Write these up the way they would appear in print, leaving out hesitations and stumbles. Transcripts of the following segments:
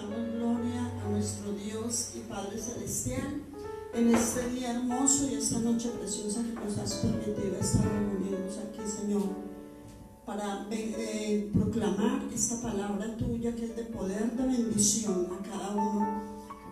damos gloria a nuestro Dios y Padre Celestial en este día hermoso y esta noche preciosa que nos has permitido estar reunidos aquí, Señor, para proclamar esta palabra tuya que es de poder, de bendición a cada uno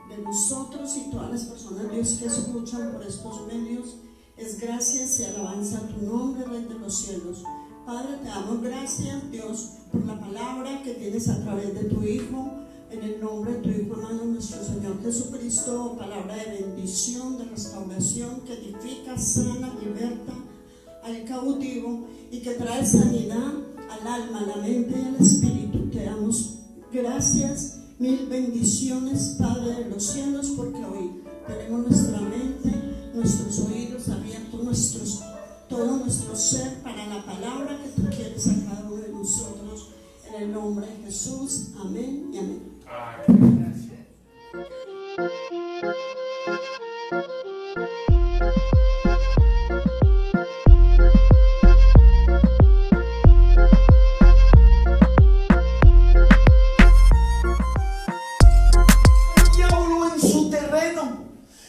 de nosotros y todas las personas, Dios, que escuchan por estos medios. Es gracias y alabanza a tu nombre, Rey de los cielos. Padre, te damos gracias, Dios, por la palabra que tienes a través de tu Hijo, en el nombre de tu Hijo amado, nuestro Señor Jesucristo, palabra de bendición, de restauración, que edifica, sana, liberta al cautivo y que trae sanidad al alma, a la mente y al espíritu. Te damos gracias, mil bendiciones, Padre de los cielos, porque hoy tenemos nuestra mente, nuestros oídos abiertos, todo nuestro ser para la palabra que tú quieres a cada uno de nosotros, en el nombre de Jesús. Amén y amén. Gracias.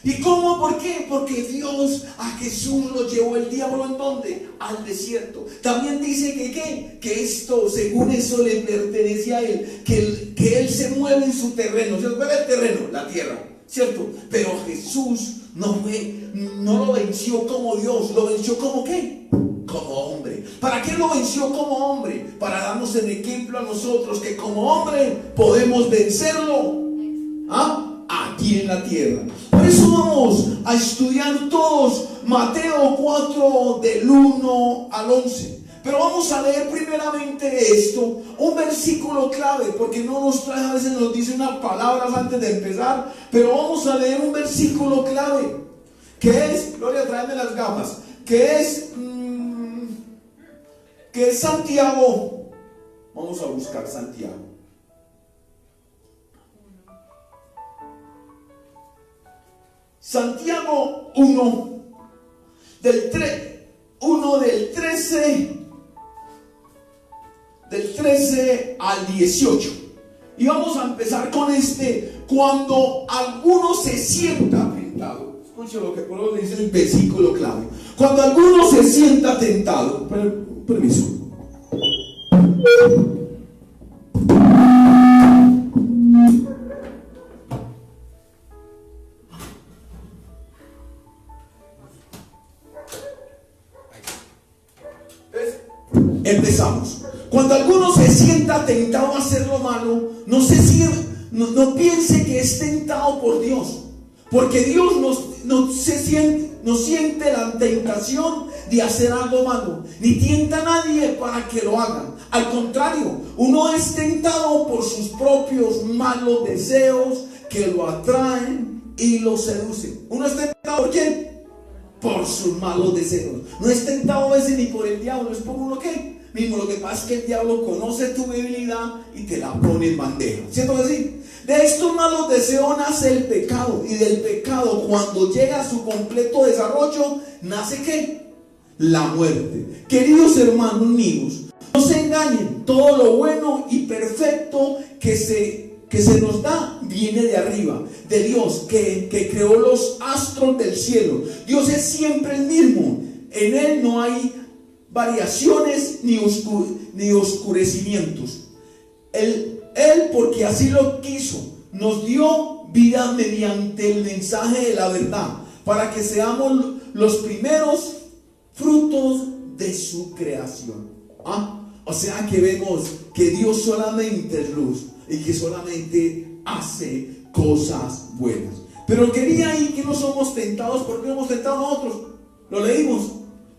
¿Y cómo? ¿Por qué? Porque Dios a Jesús lo llevó el diablo, ¿en dónde? Al desierto. También dice que ¿qué? Que esto, según eso, le pertenece a él, que él se mueve en su terreno. ¿Cuál es el terreno? La tierra, ¿cierto? Pero Jesús no lo venció como Dios, lo venció como ¿qué? Como hombre. ¿Para qué lo venció como hombre? Para darnos el ejemplo a nosotros que como hombre podemos vencerlo aquí en la tierra. Por eso vamos a estudiar todos Mateo 4 del 1 al 11. Pero vamos a leer primeramente esto, un versículo clave, porque no nos trae, a veces nos dice unas palabras antes de empezar, pero vamos a leer un versículo clave, que es, Gloria, tráeme las gafas, que es Santiago. Vamos a buscar Santiago. Santiago 1 del 13 al 18. Y vamos a empezar con cuando alguno se sienta tentado. Escucha lo que por lo dice el versículo clave. Cuando alguno se sienta tentado. Permiso. Empezamos. Cuando alguno se sienta tentado a hacer lo malo, no piense que es tentado por Dios, porque Dios no siente la tentación de hacer algo malo, ni tienta a nadie para que lo hagan. Al contrario, uno es tentado por sus propios malos deseos que lo atraen y lo seducen. Uno es tentado ¿por quién? Por sus malos deseos. No es tentado a veces ni por el diablo, es por uno ¿qué? Mismo. Lo que pasa es que el diablo conoce tu debilidad y te la pone en bandeja, ¿cierto que sí? De estos malos deseos nace el pecado, y del pecado, cuando llega a su completo desarrollo, nace ¿qué? La muerte. Queridos hermanos míos, no se engañen, todo lo bueno y perfecto que se nos da viene de arriba, de Dios, que creó los astros del cielo. Dios es siempre el mismo, en Él no hay variaciones ni oscurecimientos. Él, porque así lo quiso, nos dio vida mediante el mensaje de la verdad, para que seamos los primeros frutos de su creación. O sea que vemos que Dios solamente es luz y que solamente hace cosas buenas. Pero quería ir que no somos tentados. ¿Por qué no hemos tentado nosotros? Lo leímos.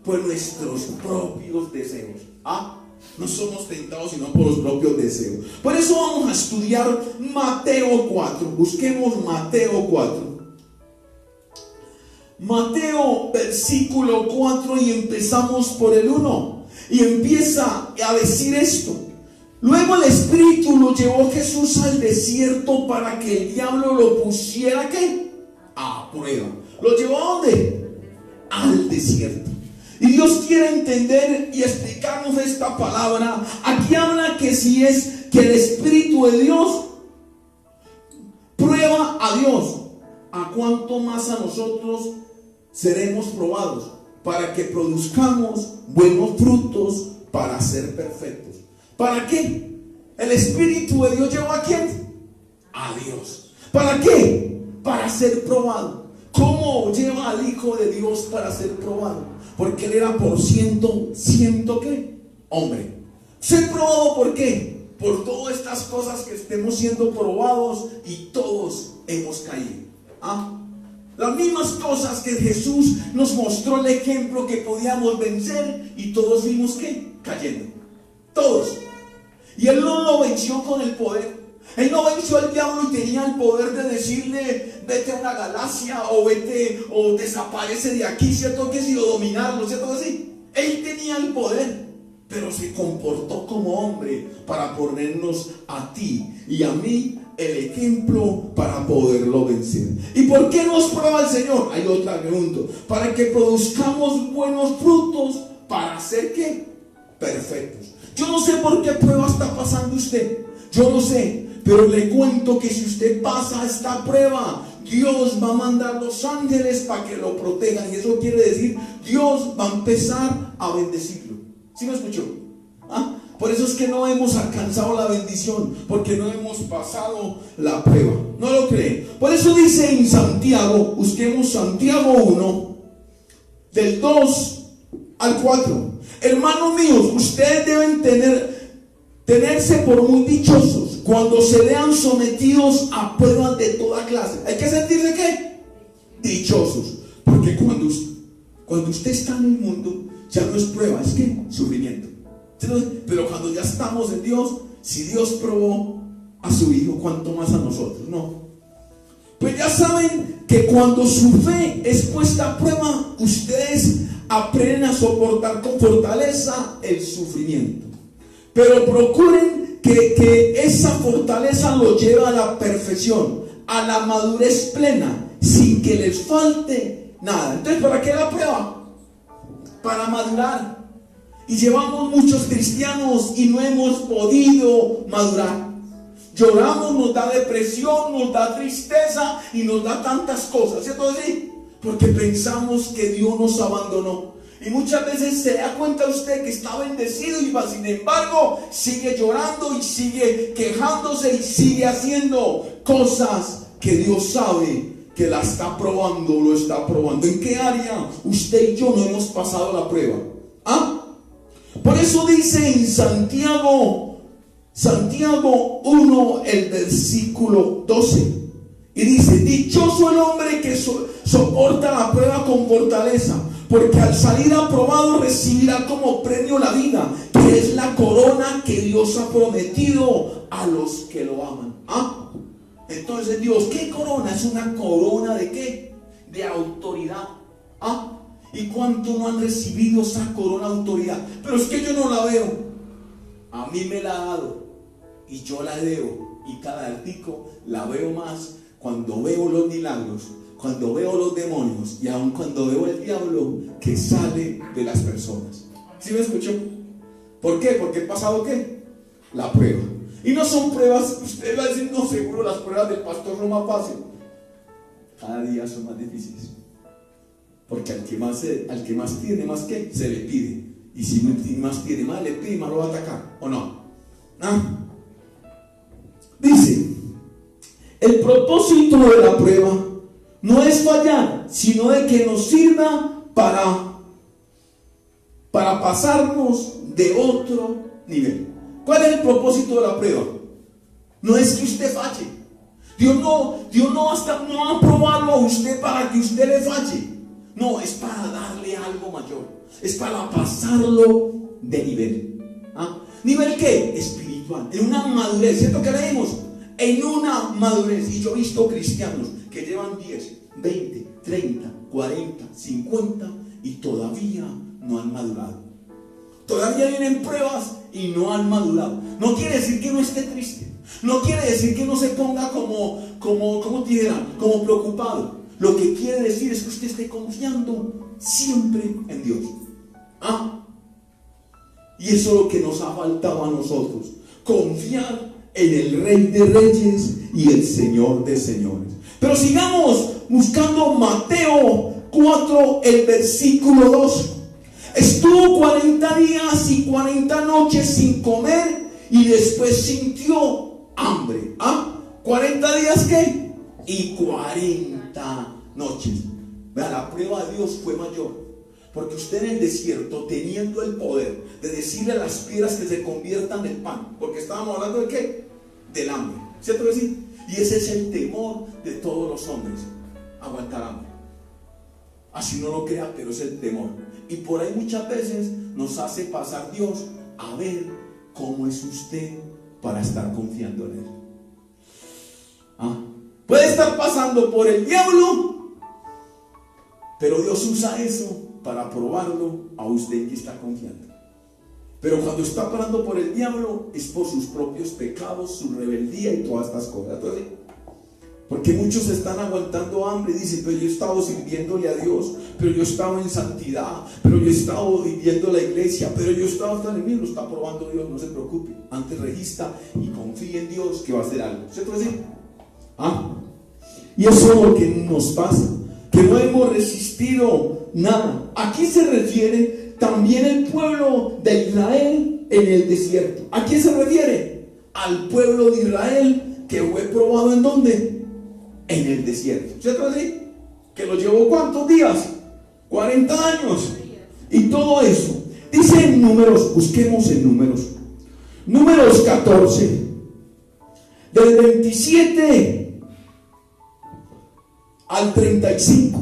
Por nuestros propios deseos. No somos tentados sino por los propios deseos. Por eso vamos a estudiar Mateo 4. Busquemos Mateo 4. Mateo versículo 4 y empezamos por el 1. Y empieza a decir esto. Luego el Espíritu lo llevó Jesús al desierto para que el diablo lo pusiera ¿qué? A prueba. ¿Lo llevó a dónde? Al desierto. Y Dios quiere entender y explicarnos esta palabra. Aquí habla que si es que el Espíritu de Dios a Dios, ¿a cuánto más a nosotros seremos probados? Para que produzcamos buenos frutos para ser perfectos. ¿Para qué? El Espíritu de Dios llevó ¿a quién? A Dios. ¿Para qué? Para ser probado. ¿Cómo lleva al Hijo de Dios para ser probado? Porque Él era por ciento ¿qué? Hombre. Ser probado ¿por qué? Por todas estas cosas que estemos siendo probados y todos hemos caído. Las mismas cosas que Jesús nos mostró el ejemplo que podíamos vencer y todos vimos ¿qué? Cayendo. Todos. Y Él no lo venció con el poder. Él no venció al diablo y tenía el poder de decirle vete a una galaxia o vete o desaparece de aquí, ¿cierto? Que si lo dominarlo, ¿cierto? Así. Él tenía el poder, pero se comportó como hombre para ponernos a ti y a mí el ejemplo para poderlo vencer. ¿Y por qué nos prueba el Señor? Hay otra pregunta. Para que produzcamos buenos frutos para ser ¿qué? Perfectos. Yo no sé por qué prueba está pasando usted. Yo no sé. Pero le cuento que si usted pasa esta prueba, Dios va a mandar los ángeles para que lo protejan. Y eso quiere decir, Dios va a empezar a bendecirlo. ¿Sí me escuchó? Por eso es que no hemos alcanzado la bendición, porque no hemos pasado la prueba. ¿No lo creen? Por eso dice en Santiago, busquemos Santiago 1, del 2 al 4. Hermanos míos, ustedes deben tenerse por muy dichosos cuando se vean sometidos a pruebas de toda clase. ¿Hay que sentirse qué? Dichosos. Porque cuando usted está en el mundo, ya no es prueba, es ¿qué? Sufrimiento. Pero cuando ya estamos en Dios, si Dios probó a su Hijo, ¿cuánto más a nosotros? No. Pues ya saben que cuando su fe es puesta a prueba, ustedes aprenden a soportar con fortaleza el sufrimiento. Pero procuren que esa fortaleza lo lleve a la perfección, a la madurez plena, sin que les falte nada. Entonces, ¿para qué la prueba? Para madurar. Y llevamos muchos cristianos y no hemos podido madurar. Lloramos, nos da depresión, nos da tristeza y nos da tantas cosas, ¿cierto? ¿Sí? Porque pensamos que Dios nos abandonó. Y muchas veces se da cuenta usted que está bendecido y sin embargo sigue llorando y sigue quejándose y sigue haciendo cosas que Dios sabe que la está probando, lo está probando. ¿En qué área usted y yo no hemos pasado la prueba? Por eso dice en Santiago 1, el versículo 12. Y dice, dichoso el hombre que soporta la prueba con fortaleza, porque al salir aprobado recibirá como premio la vida, que es la corona que Dios ha prometido a los que lo aman. Entonces Dios, ¿qué corona? Es una corona ¿de qué? De autoridad. ¿Y cuánto no han recibido esa corona de autoridad? Pero es que yo no la veo. A mí me la ha dado y yo la veo, y cada artículo la veo más cuando veo los milagros, cuando veo los demonios y aun cuando veo el diablo que sale de las personas. ¿Sí me escuchó? ¿Por qué? Porque he pasado ¿qué? La prueba. Y no son pruebas, usted va a decir, no, seguro las pruebas del pastor son más fáciles. Cada día son más difíciles. Porque al que más tiene, más que se le pide. Y si más tiene, más le pide, más lo va a atacar. ¿O no? Dice, el propósito de la prueba no es fallar, sino de que nos sirva para pasarnos de otro nivel. ¿Cuál es el propósito de la prueba? No es que usted falle. Dios no va a probarlo a usted para que usted le falle. No, es para darle algo mayor. Es para pasarlo de nivel. ¿Nivel qué? Espiritual. En una madurez. ¿Cierto que leímos? En una madurez. Y yo he visto cristianos que llevan 10, 20, 30, 40, 50 y todavía no han madurado. Todavía vienen pruebas y no han madurado. No quiere decir que no esté triste. No quiere decir que no se ponga como preocupado. Lo que quiere decir es que usted esté confiando siempre en Dios. Y eso es lo que nos ha faltado a nosotros. Confiar en el Rey de Reyes y el Señor de Señores. Pero sigamos buscando Mateo 4, el versículo 2. Estuvo 40 días y 40 noches sin comer y después sintió hambre. 40 días ¿qué? Y 40 noches. Vea, la prueba de Dios fue mayor. Porque usted en el desierto, teniendo el poder de decirle a las piedras que se conviertan en pan, porque estábamos hablando de ¿qué? Del hambre, ¿cierto que sí? Y ese es el temor de todos los hombres, aguantar hambre. Así no lo crea, pero es el temor. Y por ahí muchas veces nos hace pasar Dios a ver cómo es usted para estar confiando en Él. Puede estar pasando por el diablo, pero Dios usa eso para probarlo a usted que está confiando. Pero cuando está parando por el diablo es por sus propios pecados, su rebeldía y todas estas cosas. Entonces, porque muchos están aguantando hambre y dicen, pero yo he estado sirviéndole a Dios, pero yo he estado en santidad, pero yo he estado viviendo la iglesia, pero yo he estado hasta en mí, lo está probando Dios. No se preocupe, antes registra y confíe en Dios que va a hacer algo. ¿Cierto que sí? Y eso es lo que nos pasa, que no hemos resistido nada. Aquí se refiere también el pueblo de Israel en el desierto. ¿A quién se refiere? Al pueblo de Israel que fue probado ¿en dónde? En el desierto. ¿Cierto así? Que lo llevó ¿cuántos días? 40 años. Y todo eso. Dice en Números, busquemos en Números. Números 14, del 27 al 35.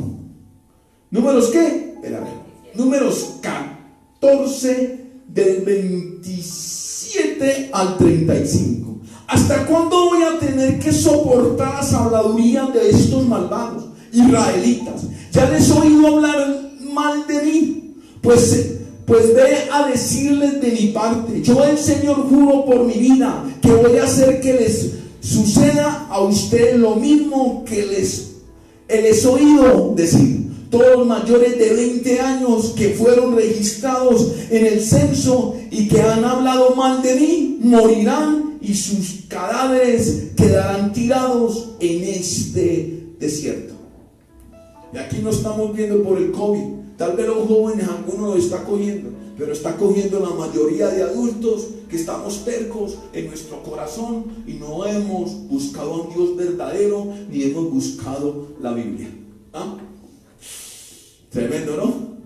¿Números qué? Espérame. Números 14, del 27 al 35. ¿Hasta cuándo voy a tener que soportar las habladurías de estos malvados israelitas? Ya les he oído hablar mal de mí. Pues ve a decirles de mi parte: yo el Señor juro por mi vida que voy a hacer que les suceda a ustedes lo mismo que les he oído decir. Todos los mayores de 20 años que fueron registrados en el censo y que han hablado mal de mí morirán, y sus cadáveres quedarán tirados en este desierto. Y aquí no estamos viendo por el COVID. Tal vez los jóvenes, algunos lo está cogiendo, pero está cogiendo la mayoría de adultos que estamos tercos en nuestro corazón y no hemos buscado a un Dios verdadero ni hemos buscado la Biblia. Tremendo, ¿no?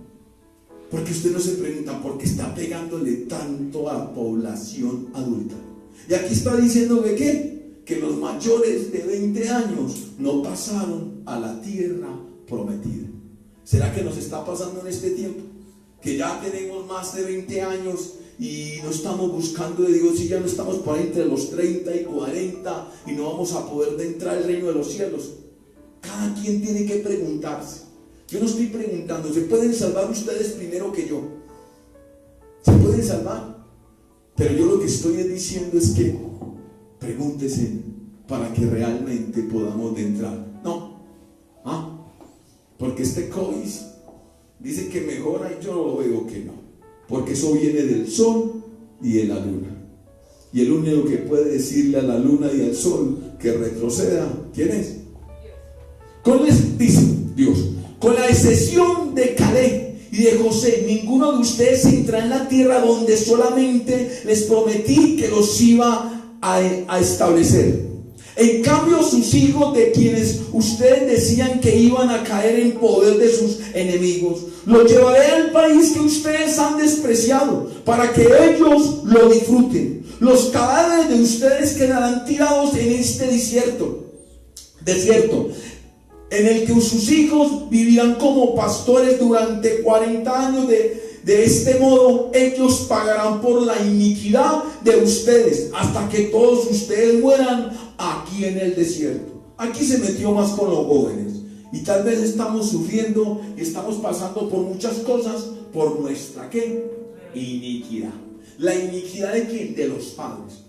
Porque usted no se pregunta por qué está pegándole tanto a la población adulta. Y aquí está diciendo que ¿qué? Que los mayores de 20 años no pasaron a la tierra prometida. ¿Será que nos está pasando en este tiempo? Que ya tenemos más de 20 años y no estamos buscando de Dios y ya no estamos por ahí entre los 30 y 40 y no vamos a poder entrar al reino de los cielos. Cada quien tiene que preguntarse. Yo no estoy preguntando, ¿se pueden salvar ustedes primero que yo? ¿Se pueden salvar? Pero yo lo que estoy diciendo es que pregúntese para que realmente podamos entrar. No. Porque este COVID dice que mejora y yo lo veo que no. Porque eso viene del sol y de la luna. Y el único que puede decirle a la luna y al sol que retroceda, ¿quién es? Dice Dios, con la excepción de Caleb y de José, ninguno de ustedes entrará en la tierra donde solamente les prometí que los iba a establecer. En cambio, sus hijos, de quienes ustedes decían que iban a caer en poder de sus enemigos, los llevaré al país que ustedes han despreciado, para que ellos lo disfruten. Los cadáveres de ustedes quedarán tirados en este desierto, en el que sus hijos vivirán como pastores durante 40 años. De este modo ellos pagarán por la iniquidad de ustedes hasta que todos ustedes mueran aquí en el desierto. Aquí se metió más con los jóvenes y tal vez estamos sufriendo y estamos pasando por muchas cosas por nuestra ¿qué? Iniquidad. ¿La iniquidad de quién? De los padres.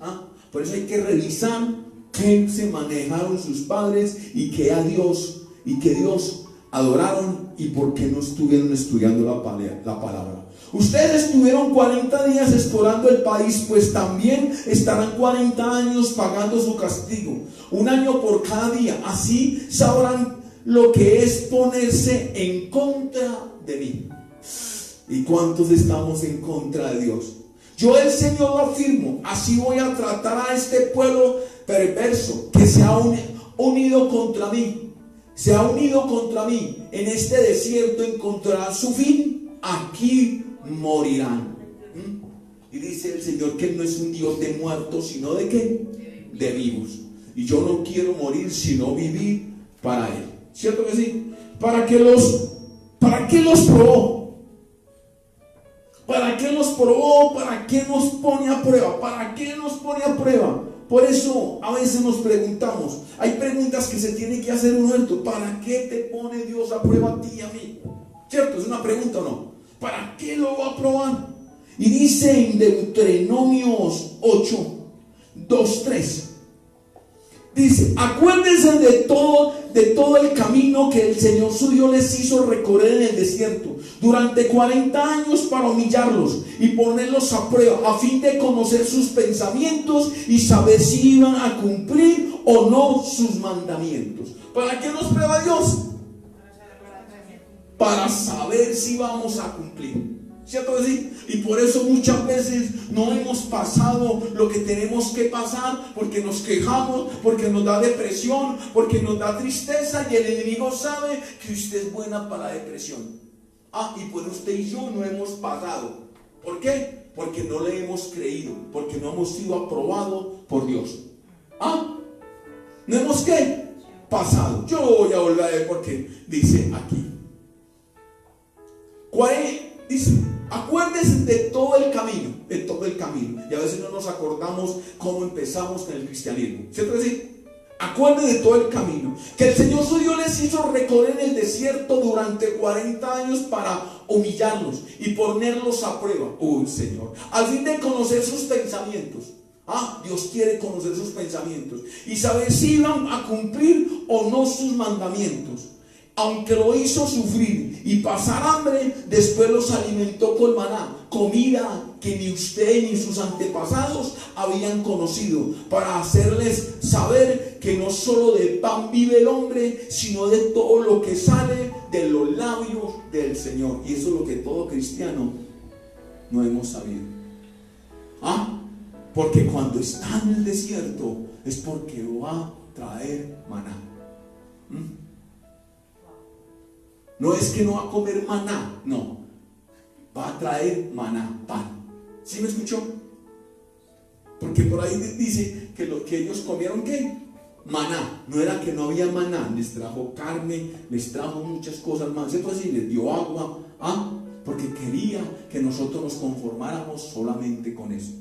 Por eso hay que revisar qué se manejaron sus padres y que Dios adoraron y por qué no estuvieron estudiando la palabra. Ustedes estuvieron 40 días explorando el país, pues también estarán 40 años pagando su castigo, 1 año por cada día. Así sabrán lo que es ponerse en contra de mí. ¿Y cuántos estamos en contra de Dios? Yo, el Señor, lo afirmo, así voy a tratar a este pueblo perverso que se ha unido contra mí. Se ha unido contra mí. En este desierto encontrarán su fin. Aquí morirán. Y dice el Señor que Él no es un Dios de muertos, sino de ¿qué? De vivos. Y yo no quiero morir, sino vivir para Él. ¿Cierto que sí? ¿Para qué los probó? ¿Para qué los probó? ¿Para qué nos pone a prueba? ¿Para qué nos pone a prueba? Por eso a veces nos preguntamos, hay preguntas que se tiene que hacer uno esto. ¿Para qué te pone Dios a prueba a ti y a mí? ¿Cierto? ¿Es una pregunta o no? ¿Para qué lo va a probar? Y dice en Deuteronomios 8, 2, 3. Dice, acuérdense de todo el camino que el Señor su Dios les hizo recorrer en el desierto durante 40 años para humillarlos y ponerlos a prueba, a fin de conocer sus pensamientos y saber si iban a cumplir o no sus mandamientos. ¿Para qué nos prueba Dios? Para saber si vamos a cumplir. ¿Cierto que sí? Y por eso muchas veces no hemos pasado lo que tenemos que pasar, porque nos quejamos, porque nos da depresión, porque nos da tristeza, y el enemigo sabe que usted es buena para la depresión. Y pues usted y yo no hemos pasado. ¿Por qué? Porque no le hemos creído, porque no hemos sido aprobados por Dios. ¿No hemos qué? Pasado. Yo lo voy a volver a ver porque dice aquí. Dice, acuérdense de todo el camino, y a veces no nos acordamos cómo empezamos con el cristianismo, ¿cierto que sí? Acuérdense de todo el camino que el Señor su Dios les hizo recorrer en el desierto durante 40 años para humillarlos y ponerlos a prueba. Señor, al fin de conocer sus pensamientos. Dios quiere conocer sus pensamientos y saber si iban a cumplir o no sus mandamientos. Aunque lo hizo sufrir y pasar hambre, después los alimentó con maná, comida que ni usted ni sus antepasados habían conocido, para hacerles saber que no solo de pan vive el hombre, sino de todo lo que sale de los labios del Señor. Y eso es lo que todo cristiano no hemos sabido. Porque cuando está en el desierto es porque va a traer maná. No es que no va a comer maná, no. Va a traer maná, pan. ¿Sí me escuchó? Porque por ahí dice que lo que ellos comieron, ¿qué? Maná. No era que no había maná, les trajo carne, les trajo muchas cosas más. ¿Cierto? Así les dio agua. Porque quería que nosotros nos conformáramos solamente con eso.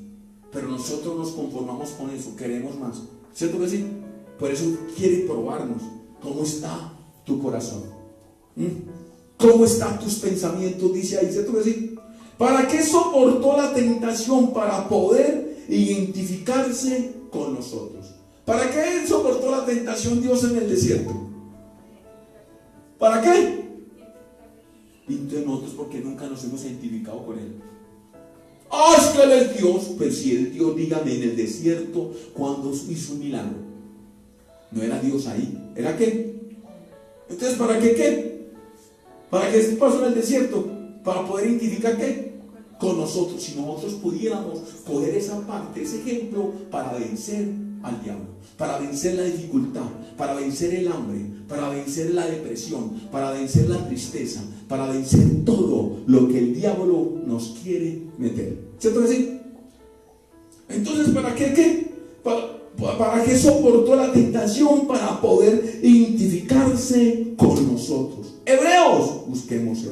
Pero nosotros nos conformamos con eso, queremos más. ¿Cierto que sí? Por eso quiere probarnos. ¿Cómo está tu corazón? ¿Cómo están tus pensamientos? Dice ahí, ¿cierto que sí? ¿Para qué soportó la tentación? Para poder identificarse con nosotros. ¿Para qué soportó la tentación Dios en el desierto? ¿Para qué? Y entonces nosotros, porque nunca nos hemos identificado con Él. Es que Él es Dios. Pues si es Dios, dígame, en el desierto, cuando hizo un milagro, no era Dios ahí, ¿era qué? Entonces, ¿para qué? ¿Para qué se pasó en el desierto? Para poder identificar ¿qué? Con nosotros. Si nosotros pudiéramos coger esa parte, ese ejemplo, para vencer al diablo, para vencer la dificultad, para vencer el hambre, para vencer la depresión, para vencer la tristeza, para vencer todo lo que el diablo nos quiere meter. ¿Cierto que sí? Entonces, ¿para qué? ¿Para qué soportó la tentación? Para poder identificarse con nosotros. Hebreos, busquemos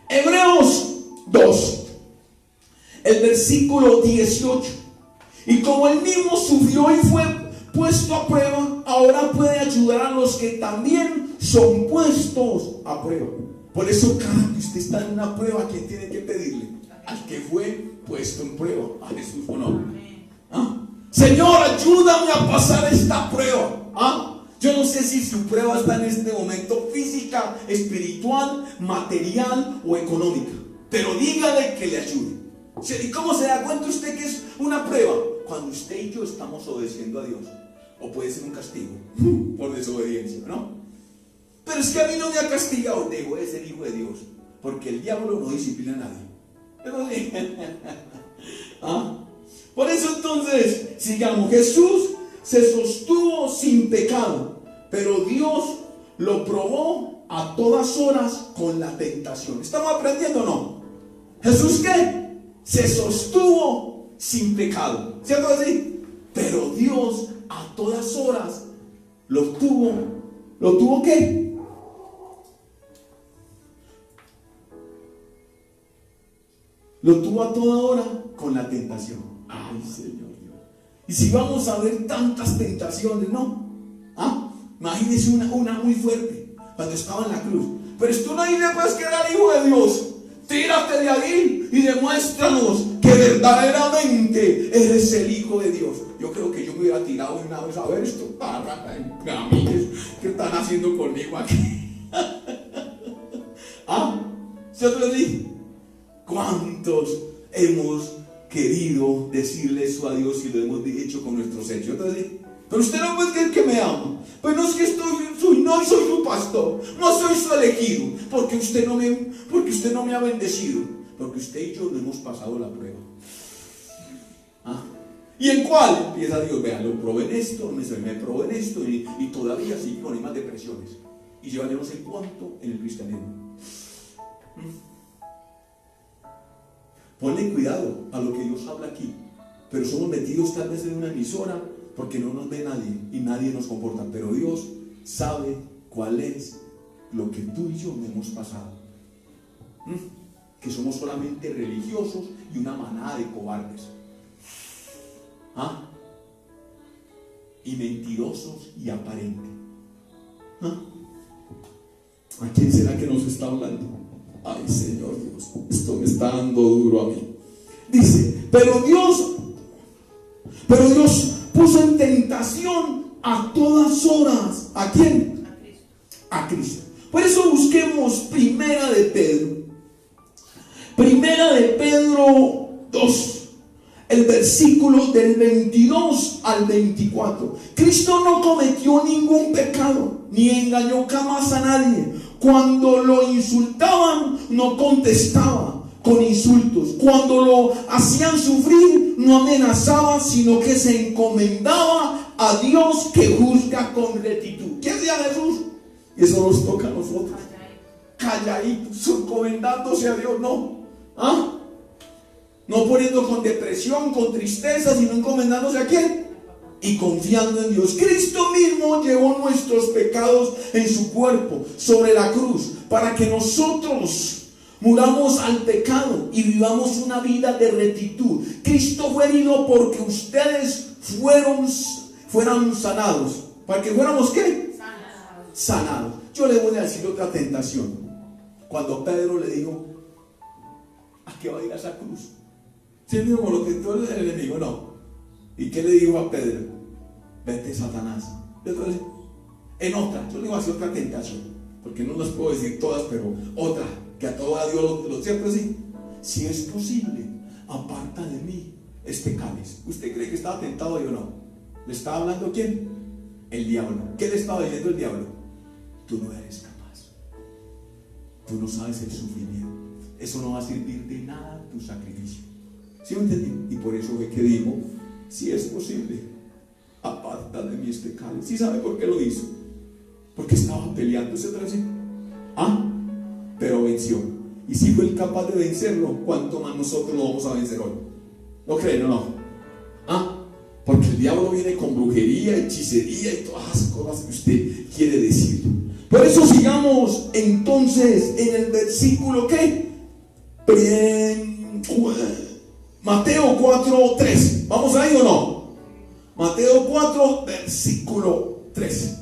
Hebreos 2, el versículo 18. Y como él mismo sufrió y fue puesto a prueba, ahora puede ayudar a los que también son puestos a prueba. Por eso cada que usted está en una pruba, ¿quién tiene que pedirle? Al que fue puesto en prueba, a Jesús, ¿o no? Señor, ayúdame a pasar esta prueba. Yo no sé si su prueba está en este momento física, espiritual, material o económica, pero dígale que le ayude. ¿Y cómo se da cuenta usted que es una prueba? Cuando usted y yo estamos obedeciendo a Dios. O puede ser un castigo por desobediencia, ¿no? Pero es que a mí no me ha castigado. Dejo de ser hijo de Dios, porque el diablo no disciplina a nadie. Pero ¿ah? Por eso entonces, sigamos. Jesús se sostuvo sin pecado, pero Dios lo probó a todas horas con la tentación. ¿Estamos aprendiendo o no? ¿Jesús qué? Se sostuvo sin pecado, ¿cierto así? Pero Dios a todas horas ¿lo tuvo qué? Lo tuvo a toda hora con la tentación. Ay, Señor Dios. Y si vamos a ver tantas tentaciones, ¿no? ¿Ah? Imagínese una muy fuerte, cuando estaba en la cruz. Pero tú no le puedes quedar hijo de Dios. Tírate de ahí y demuéstranos que verdaderamente eres el Hijo de Dios. Yo creo que yo me hubiera tirado una vez a ver esto. ¿Qué están haciendo conmigo aquí? ¿Ah? ¿Se te lo digo? ¿Cuántos hemos querido decirle eso a Dios y lo hemos hecho con nuestros hechos? Entonces, pero usted no puede creer que me ama. Pues no es que no soy su pastor, no soy su elegido, porque usted no me ha bendecido, porque usted y yo no hemos pasado la prueba. ¿Ah? ¿Y en cuál? Empieza Dios, vea, lo probé en esto, me probé en esto, y todavía sigue con más depresiones. Y lleva no sé cuánto en el cristianismo. Ponle cuidado a lo que Dios habla aquí. Pero somos metidos tal vez en una emisora porque no nos ve nadie y nadie nos comporta. Pero Dios sabe cuál es lo que tú y yo no hemos pasado. Que somos solamente religiosos y una manada de cobardes. ¿Ah? Y mentirosos y aparentes. ¿Ah? ¿A quién será que nos está hablando? Ay, Señor Dios, esto me está dando duro a mí. Dice, pero Dios puso en tentación a todas horas. ¿A quién? A Cristo. Por eso busquemos Primera de Pedro 2, el versículo del 22 al 24. Cristo no cometió ningún pecado, ni engañó jamás a nadie. Cuando lo insultaban, no contestaba con insultos. Cuando lo hacían sufrir, no amenazaba, sino que se encomendaba a Dios, que juzga con rectitud. ¿Qué hacía Jesús? Y eso nos toca a nosotros. Calladitos, encomendándose a Dios, no. ¿Ah? No poniendo con depresión, con tristeza, sino encomendándose a quién. Y confiando en Dios. Cristo mismo llevó nuestros pecados en su cuerpo sobre la cruz, para que nosotros muramos al pecado y vivamos una vida de rectitud. Cristo fue herido porque ustedes fueran sanados. ¿Para que fuéramos qué? Sanados. Yo le voy a decir otra tentación. Cuando Pedro le dijo, ¿a qué va a ir a esa cruz? Si él mismo lo tentó el enemigo, no. ¿Y qué le dijo a Pedro? Vete, Satanás. Entonces, en otra, yo le voy a hacer otra tentación, porque no las puedo decir todas, pero otra, que a todo a Dios lo cierto así. Si es posible, aparta de mí este cáliz. ¿Usted cree que estaba tentado o no? ¿Le estaba hablando quién? El diablo. ¿Qué le estaba diciendo el diablo? Tú no eres capaz. Tú no sabes el sufrimiento. Eso no va a servir de nada tu sacrificio. ¿Sí me entendí? Y por eso fue que dijo, si es posible, aparta de mí este cáliz. ¿Sí sabe por qué lo hizo? Porque estaba peleando ese trance. Pero venció. Y si fue capaz de vencerlo, ¿cuánto más nosotros lo vamos a vencer hoy? ¿No creen o no? Porque el diablo viene con brujería, hechicería y todas las cosas que usted quiere decir. Por eso sigamos entonces en el versículo ¿qué? Mateo 4:3. ¿Vamos ahí o no? Mateo 4, versículo 3.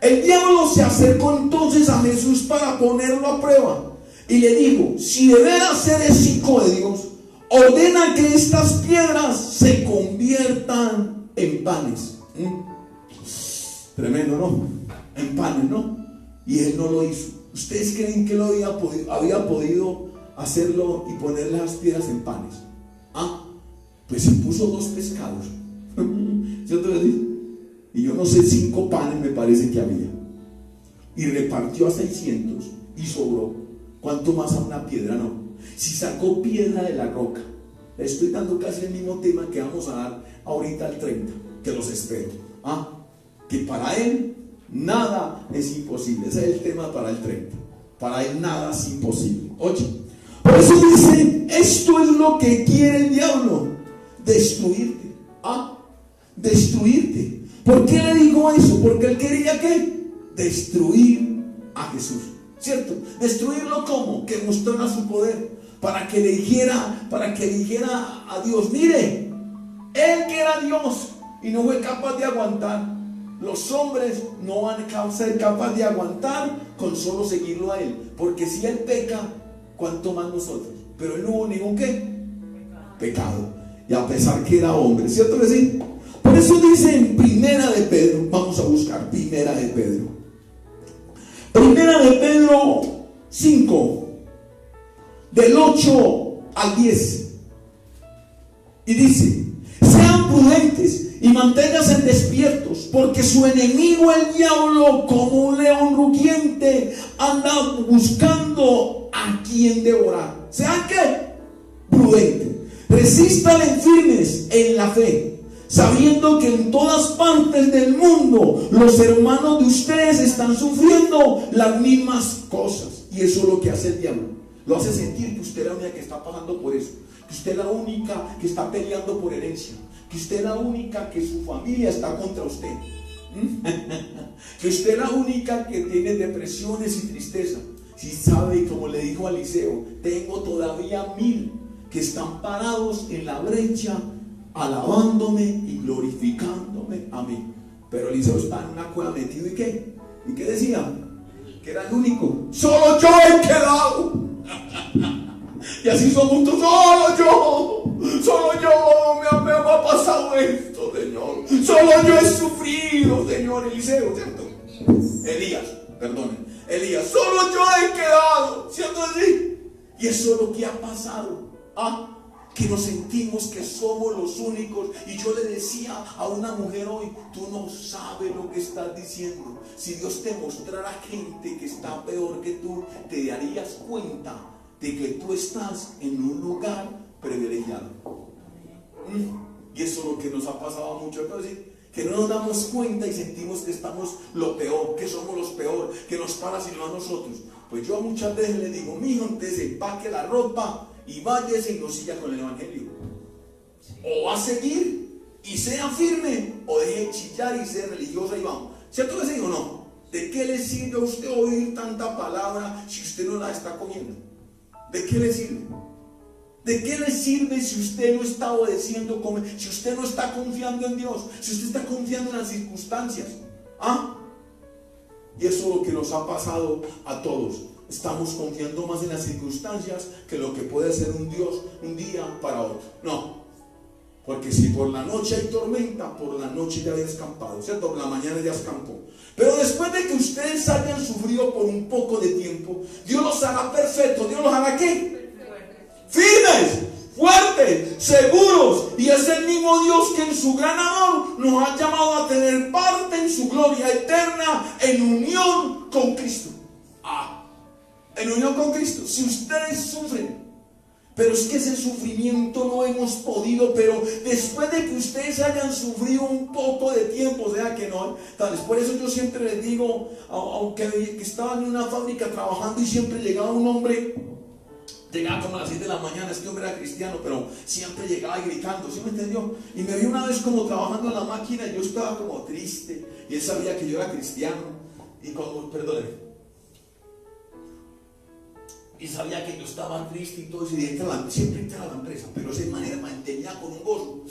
El diablo se acercó entonces a Jesús para ponerlo a prueba y le dijo, si de veras eres hijo de Dios, ordena que estas piedras se conviertan en panes. Tremendo, ¿no? En panes, ¿no? Y él no lo hizo. ¿Ustedes creen que él había podido hacerlo y poner las piedras en panes? Pues se puso 2 pescados. ¿Yo te voy a decir? Y yo no sé, 5 panes me parece que había. Y repartió a 600 y sobró. ¿Cuánto más a una piedra? No. Si sacó piedra de la roca, le estoy dando casi el mismo tema que vamos a dar ahorita al 30, que los espero. Que para él nada es imposible. Ese es el tema para el 30. Para él nada es imposible. Oye, por eso dice, esto es lo que quiere el diablo: destruirte. Destruirte. ¿Por qué le digo eso? Porque él quería ¿qué? Destruir a Jesús, ¿cierto? Destruirlo ¿cómo? Que mostrara su poder, para que le dijera a Dios: mire, él que era Dios y no fue capaz de aguantar. Los hombres no van a ser capaces de aguantar con solo seguirlo a él, porque si él peca, ¿cuánto más nosotros? Pero él no hubo ningún ¿qué? Pecado. Y a pesar que era hombre, ¿cierto que sí? Por eso dice en Primera de Pedro, vamos a buscar Primera de Pedro. Primera de Pedro 5, del 8 al 10. Y dice: sean prudentes y manténganse despiertos, porque su enemigo el diablo, como un león rugiente, anda buscando a quien devorar. Sean ¿qué? Prudentes. Resistan firmes en la fe, sabiendo que en todas partes del mundo los hermanos de ustedes están sufriendo las mismas cosas. Y eso es lo que hace el diablo. Lo hace sentir que usted es la única que está pasando por eso, que usted es la única que está peleando por herencia, que usted es la única que su familia está contra usted, que usted es la única que tiene depresiones y tristeza. Si sabe, como le dijo a Eliseo, tengo todavía 1000 que están parados en la brecha, alabándome y glorificándome a mí. Pero Eliseo está en una cueva metido. ¿Y qué? ¿Y qué decía? Que era el único. Solo yo he quedado. Y así somos todos. Solo yo me ha pasado esto, Señor. Solo yo he sufrido, Señor. Eliseo, ¿cierto? Elías, solo yo he quedado, ¿cierto? Así. Y eso es lo que ha pasado. Que nos sentimos que somos los únicos. Y yo le decía a una mujer hoy: tú no sabes lo que estás diciendo. Si Dios te mostrara gente que está peor que tú, te darías cuenta de que tú estás en un lugar privilegiado. Y eso es lo que nos ha pasado mucho, que no nos damos cuenta y sentimos que estamos lo peor, que somos los peor, que nos para sino a nosotros. Pues yo muchas veces le digo: mijo, entonces empaque la ropa y váyase y no siga con el evangelio. O va a seguir y sea firme, o deje de chillar y ser religiosa y vamos. ¿Cierto que sí o no? ¿De qué le sirve a usted oír tanta palabra si usted no la está comiendo? ¿De qué le sirve? ¿De qué le sirve si usted no está obedeciendo, si usted no está confiando en Dios, si usted está confiando en las circunstancias? Y eso es lo que nos ha pasado a todos. Estamos confiando más en las circunstancias que lo que puede ser un Dios un día para otro. No, porque si por la noche hay tormenta, por la noche ya había escampado, ¿cierto? Por la mañana ya escampó. Pero después de que ustedes hayan sufrido por un poco de tiempo, Dios los hará perfectos. ¿Dios los hará qué? Firmes, fuertes, seguros. Y es el mismo Dios que en su gran amor nos ha llamado a tener parte en su gloria eterna, en unión con Cristo. En unión con Cristo. Si ustedes sufren, pero es que ese sufrimiento no hemos podido, pero después de que ustedes hayan sufrido un poco de tiempo, o sea que no, tal vez por eso yo siempre les digo, aunque estaban en una fábrica trabajando y siempre llegaba un hombre, llegaba como a las 6 de la mañana, este hombre era cristiano, pero siempre llegaba gritando, ¿sí me entendió? Y me vi una vez como trabajando en la máquina y yo estaba como triste, y él sabía que yo era cristiano, y como, perdóneme, y sabía que yo estaba triste y todo eso, y siempre entraba a la empresa, pero esa manera mantenía con un gozo,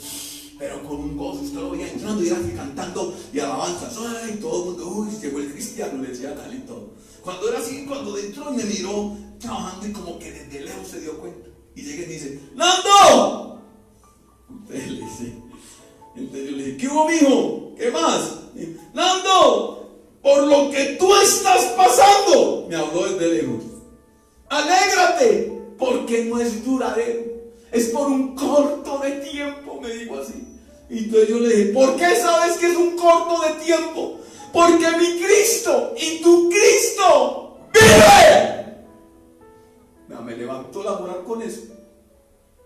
usted lo veía entrando y era cantando y alabanzas, ay, todo el mundo, uy, llegó el cristiano, le decía tal y todo. Cuando era así, cuando entró y me miró trabajando y como que desde lejos se dio cuenta, y llega y me dice: ¡Nando! Entonces yo le dije: ¿qué hubo, mijo? ¿Qué más? ¡Nando! lo que tú estás pasando, me habló desde lejos, alégrate, porque no es duradero, es por un corto de tiempo, me dijo así. Y entonces yo le dije, ¿por qué sabes que es un corto de tiempo? Porque mi Cristo y tu Cristo vive. Me levantó la moral con eso.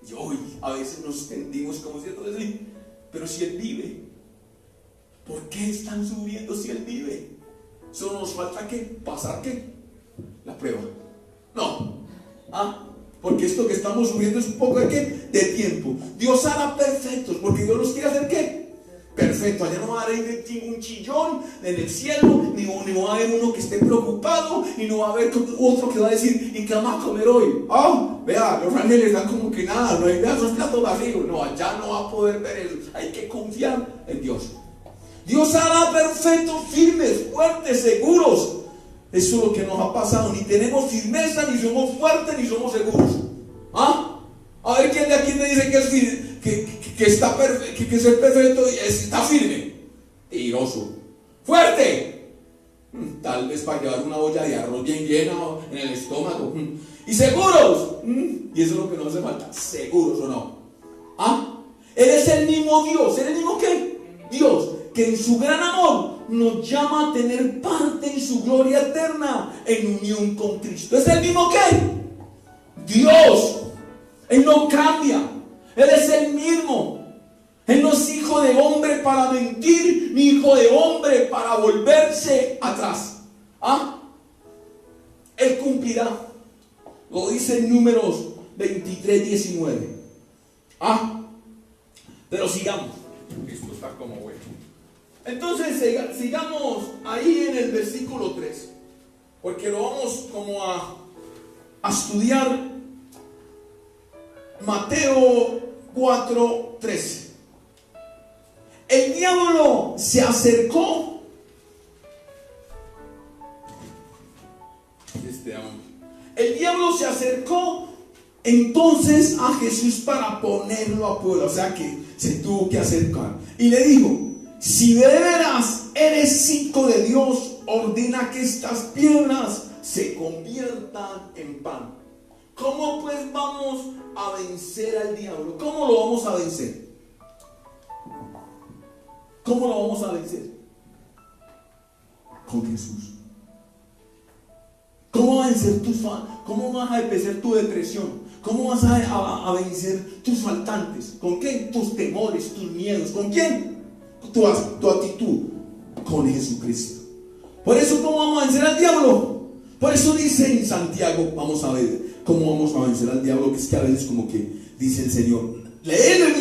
Y hoy a veces nos tendimos como cierto decir, pero si Él vive, ¿por qué están subiendo si Él vive? Solo nos falta ¿qué? ¿Pasar qué? La prueba. No. Porque esto que estamos subiendo es un poco de ¿qué? De tiempo. Dios hará perfectos, porque Dios los quiere hacer ¿qué? Perfecto. Allá no va a haber un chillón en el cielo, ni va a haber uno que esté preocupado, y no va a haber otro que va a decir, ¿y qué vamos a comer hoy? Vea, los ángeles están como que nada, no hay nada, son platos vacíos. No, allá no va a poder ver eso. Hay que confiar en Dios. Dios hará perfectos, firmes, fuertes, seguros. Eso es lo que nos ha pasado. Ni tenemos firmeza, ni somos fuertes, ni somos seguros. A ver quién de aquí me dice que es firme, que está perfecto, que es perfecto y está firme. Tiroso. Fuerte. Tal vez para llevar una olla de arroz bien llena en el estómago. Y seguros. Y eso es lo que nos hace falta. Seguros o no. Él es el mismo Dios. ¿Él es el mismo qué? Dios, que en su gran amor nos llama a tener parte en su gloria eterna en unión con Cristo. ¿Es el mismo qué? Dios. Él no cambia. Él es el mismo. Él no es hijo de hombre para mentir, ni hijo de hombre para volverse atrás. Él cumplirá. Lo dice en Números 23:19. Pero sigamos. Esto está como bueno. Entonces sigamos ahí en el versículo 3, porque lo vamos como a estudiar. Mateo 4:13. El diablo se acercó. El diablo se acercó entonces a Jesús para ponerlo a prueba. O sea que se tuvo que acercar. Y le dijo: si de veras eres hijo de Dios, ordena que estas piedras se conviertan en pan. ¿Cómo pues vamos a vencer al diablo? ¿Cómo lo vamos a vencer? ¿Cómo lo vamos a vencer? Con Jesús. ¿Cómo vas a vencer cómo vas a vencer tu depresión? ¿Cómo vas a vencer tus faltantes? ¿Con qué? Tus temores, tus miedos. ¿Con quién? Tu actitud. Con Jesucristo. Por eso, ¿cómo vamos a vencer al diablo? Por eso dice en Santiago, vamos a ver cómo vamos a vencer al diablo, que es que a veces como que dice el Señor, léeles,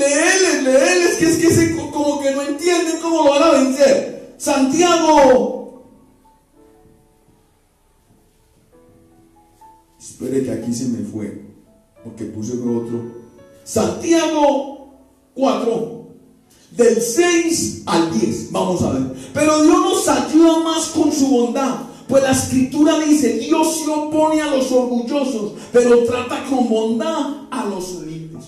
es que como que no entienden cómo lo van a vencer. Santiago, espere que aquí se me fue, porque puse otro. Santiago 4, del 6 al 10, vamos a ver. Pero Dios nos ayuda más con su bondad. Pues la escritura dice: Dios se opone a los orgullosos, pero trata con bondad a los humildes.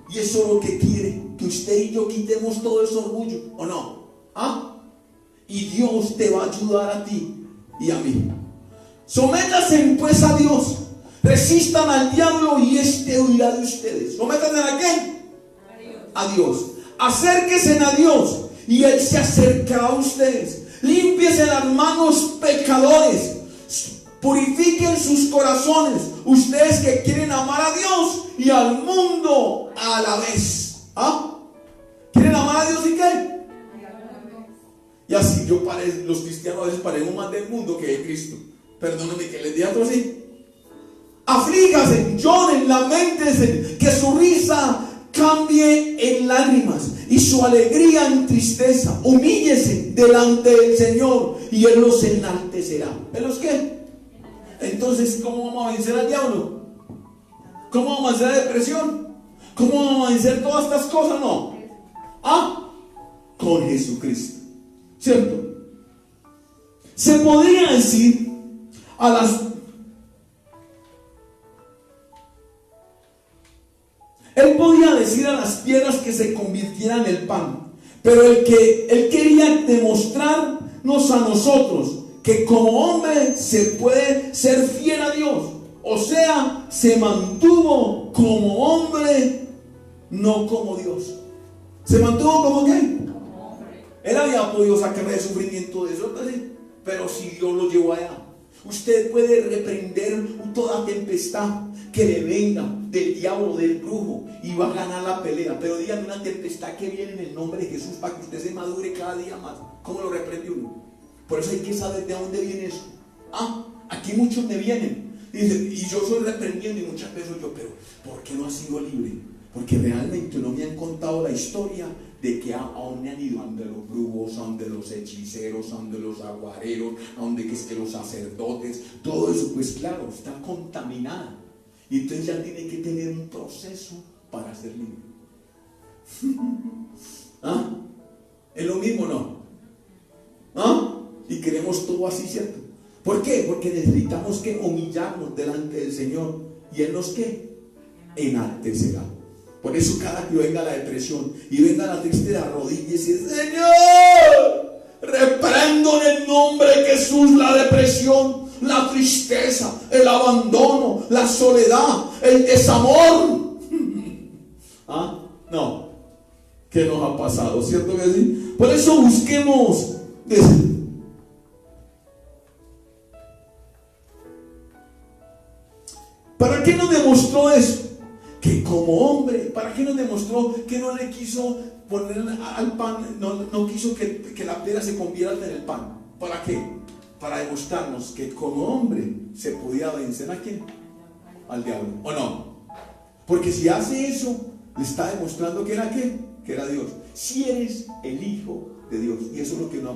Y eso es lo que quiere, que usted y yo quitemos todo ese orgullo, ¿o no? Y Dios te va a ayudar a ti y a mí. Sométanse pues a Dios, resistan al diablo y éste huirá de ustedes. ¿Sométanse a quién? A Dios. Acérquense a Dios y Él se acercará a ustedes. Límpiense las manos, pecadores. Purifiquen sus corazones, ustedes que quieren amar a Dios y al mundo a la vez. ¿Quieren amar a Dios y qué? Y así los cristianos a veces parecemos más del mundo que de Cristo. Perdónenme que les diga otro así. Aflígase, lloren, lamentense, que su risa cambie en lágrimas y su alegría en tristeza. Humíllese delante del Señor y Él los enaltecerá. ¿Él los qué? Entonces, ¿cómo vamos a vencer al diablo? ¿Cómo vamos a vencer la depresión? ¿Cómo vamos a vencer todas estas cosas? No. Con Jesucristo. ¿Cierto? Se podría decir Él podía decir a las piedras que se convirtieran en pan, pero él quería demostrar a nosotros que como hombre se puede ser fiel a Dios. O sea, se mantuvo como hombre, no como Dios. ¿Se mantuvo como qué? Él había podido sacarle de sufrimiento de eso, pero si Dios lo llevó allá. Usted puede reprender toda tempestad que le venga del diablo, del brujo, y va a ganar la pelea. Pero dígame una tempestad que viene en el nombre de Jesús para que usted se madure cada día más. ¿Cómo lo reprende uno? Por eso hay que saber de dónde viene eso. Aquí muchos me vienen. Dicen, y yo soy reprendiendo, y muchas veces yo, pero ¿por qué no ha sido libre? Porque realmente no me han contado la historia de que a dónde han ido, a donde los brujos, a donde los hechiceros, a donde los aguareros, a donde que es que los sacerdotes, todo eso, pues claro, está contaminada. Y entonces ya tiene que tener un proceso para ser libre. ¿Es lo mismo, no? Y queremos todo así, ¿cierto? ¿Por qué? Porque necesitamos que humillarnos delante del Señor, y Él nos ¿qué? Enaltecerá. Por eso cada que venga la depresión y venga la tristeza, arrodíllese y dice: Señor, reprendo en el nombre de Jesús la depresión, la tristeza, el abandono, la soledad, el desamor. No. ¿Qué nos ha pasado? ¿Cierto que sí? Por eso busquemos. ¿Para qué nos demostró eso? Que como hombre, ¿para qué nos demostró que no le quiso poner al pan, no quiso que la piedra se convierta en el pan? ¿Para qué? Para demostrarnos que como hombre se podía vencer ¿a quién? Al diablo, ¿o no? Porque si hace eso, le está demostrando que era ¿qué? Que era Dios. Si eres el hijo de Dios, y eso es lo que el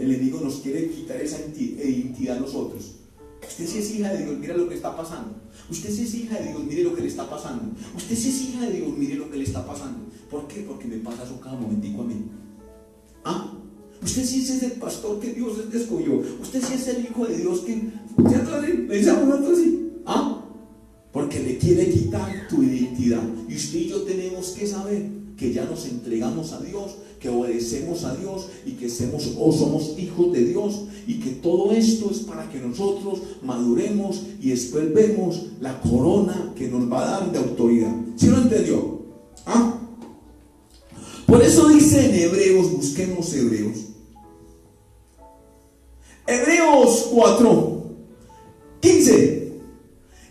enemigo nos quiere quitar, esa identidad a nosotros. Usted si es hija de Dios, mira lo que está pasando. Usted si es hija de Dios, mire lo que le está pasando. Usted si es hija de Dios, mire lo que le está pasando. ¿Por qué? Porque me pasa eso cada momentico a mí. Usted si es el pastor que Dios escogió. Usted si es el hijo de Dios que le dice a uno así. Porque le quiere quitar tu identidad. Y usted y yo tenemos que saber que ya nos entregamos a Dios, que obedecemos a Dios y que somos hijos de Dios, y que todo esto es para que nosotros maduremos y después vemos la corona que nos va a dar de autoridad. ¿Sí lo entendió? Por eso dice en Hebreos, busquemos Hebreos 4:15,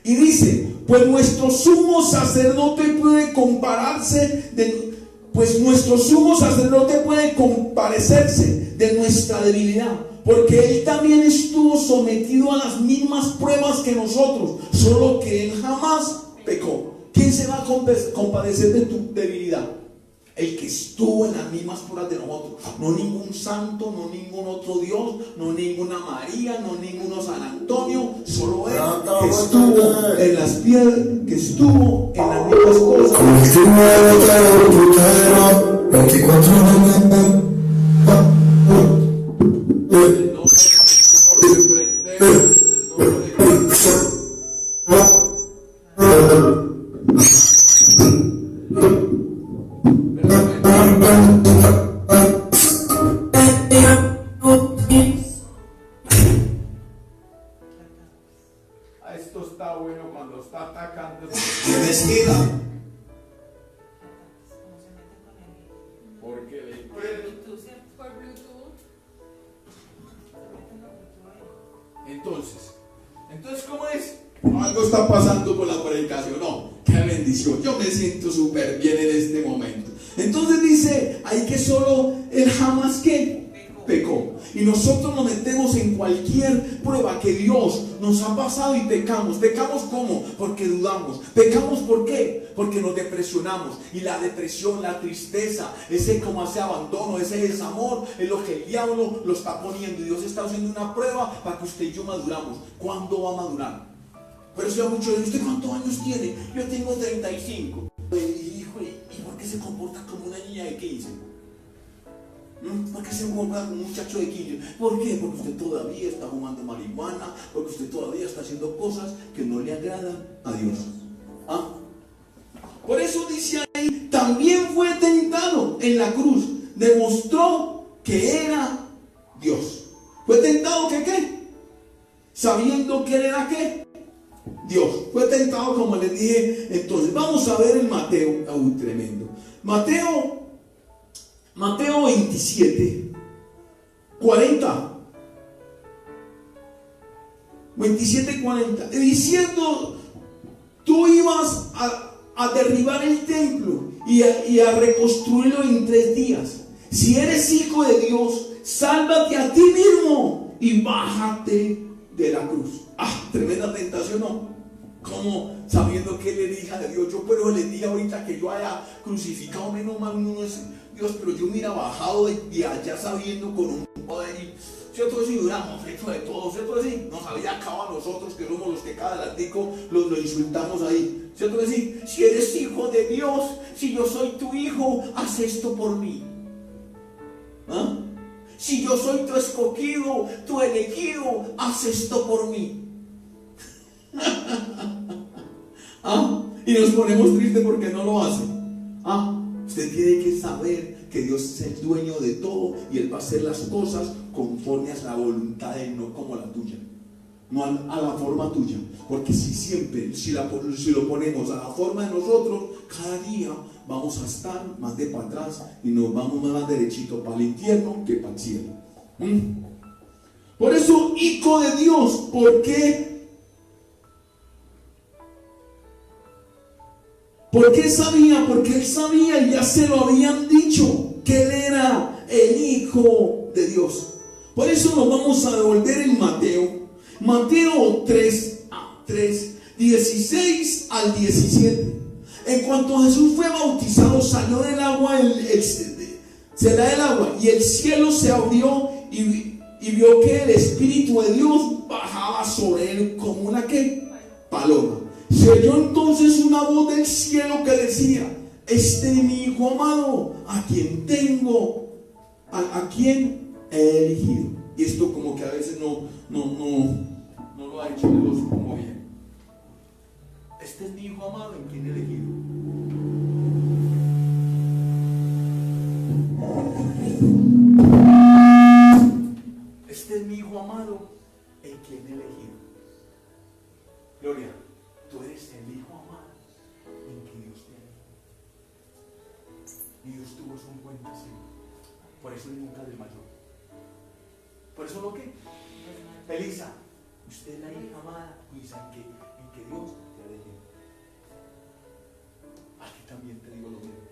y dice: pues nuestro sumo sacerdote puede compadecerse de nuestra debilidad, porque Él también estuvo sometido a las mismas pruebas que nosotros, solo que Él jamás pecó. ¿Quién se va a compadecer de tu debilidad? El que estuvo en las mismas pruebas de nosotros. No ningún santo, no ningún otro Dios, no ninguna María, no ninguno San Antonio. Solo Él, que estuvo en las piedras, que estuvo en las mismas cosas. 24. Esto está bueno cuando está atacando. Porque por Bluetooth. Entonces, ¿cómo es? Algo está pasando con la predicación. No, qué bendición. Yo me siento súper bien en este momento. Entonces dice ahí que solo Él jamás ¿qué? Pecó. Y nosotros nos metemos en cualquier prueba que Dios nos ha pasado y pecamos. ¿Pecamos cómo? Porque dudamos. ¿Pecamos por qué? Porque nos depresionamos. Y la depresión, la tristeza, ese abandono, ese desamor, es lo que el diablo lo está poniendo. Y Dios está haciendo una prueba para que usted y yo maduramos. ¿Cuándo va a madurar? Pero si a muchos de ¿usted cuántos años tiene? Yo tengo 35. Híjole, ¿y por qué se comporta como una niña de 15? ¿Por qué se comporta como un muchacho de 15? ¿Por qué? Porque usted todavía está fumando marihuana, porque usted todavía está haciendo cosas que no le agradan a Dios. Por eso dice ahí, también fue tentado en la cruz, demostró que era Dios. Fue tentado que ¿qué? Sabiendo que él era ¿qué? Dios. Fue tentado, como les dije. Entonces vamos a ver el Mateo. Tremendo. Mateo 27 40 27, 40, diciendo: tú ibas a derribar el templo y a reconstruirlo en 3 días. Si eres hijo de Dios, sálvate a ti mismo y bájate de la cruz. Tremenda tentación, ¿no? Como sabiendo que él era hija de Dios. Yo pero les dije ahorita que yo haya crucificado, menos mal uno es Dios, pero yo me hubiera bajado de allá sabiendo con un poder. ¿Cierto? Si hubiéramos hecho de todo, ¿cierto? Sí, nos había acabado a nosotros que somos los que cada ratico lo insultamos ahí, ¿cierto? Sí, si eres hijo de Dios, si yo soy tu hijo, haz esto por mí. Si yo soy tu escogido, tu elegido, haz esto por mí. Y nos ponemos tristes porque no lo hace. Usted tiene que saber que Dios es el dueño de todo y Él va a hacer las cosas conforme a la voluntad de Él, no como la tuya, no a la forma tuya. Porque si lo ponemos a la forma de nosotros, cada día vamos a estar más de para atrás y nos vamos más derechito para el infierno que para el cielo. Por eso, hijo de Dios, ¿por qué? Porque sabía, porque él sabía y ya se lo habían dicho que él era el hijo de Dios. Por eso nos vamos a devolver en Mateo 3, 16 al 17. En cuanto Jesús fue bautizado, salió del agua, se da el agua y el cielo se abrió y vio que el Espíritu de Dios bajaba sobre él como una ¿qué? Paloma. Se oyó entonces una voz del cielo que decía: este es mi hijo amado, a quien he elegido. Y esto como que a veces no lo ha hecho Dios como bien. Este es mi hijo amado, en quien he elegido. Este es mi hijo amado, en quien he elegido. Gloria. Tú eres el hijo amado en que Dios te ama. Y Dios tuvo un buen deseo. Por eso él nunca desmayó. Por eso lo que Elisa, usted es la hija amada, Elisa, en que Dios te ha elegido. Aquí también te digo lo mismo.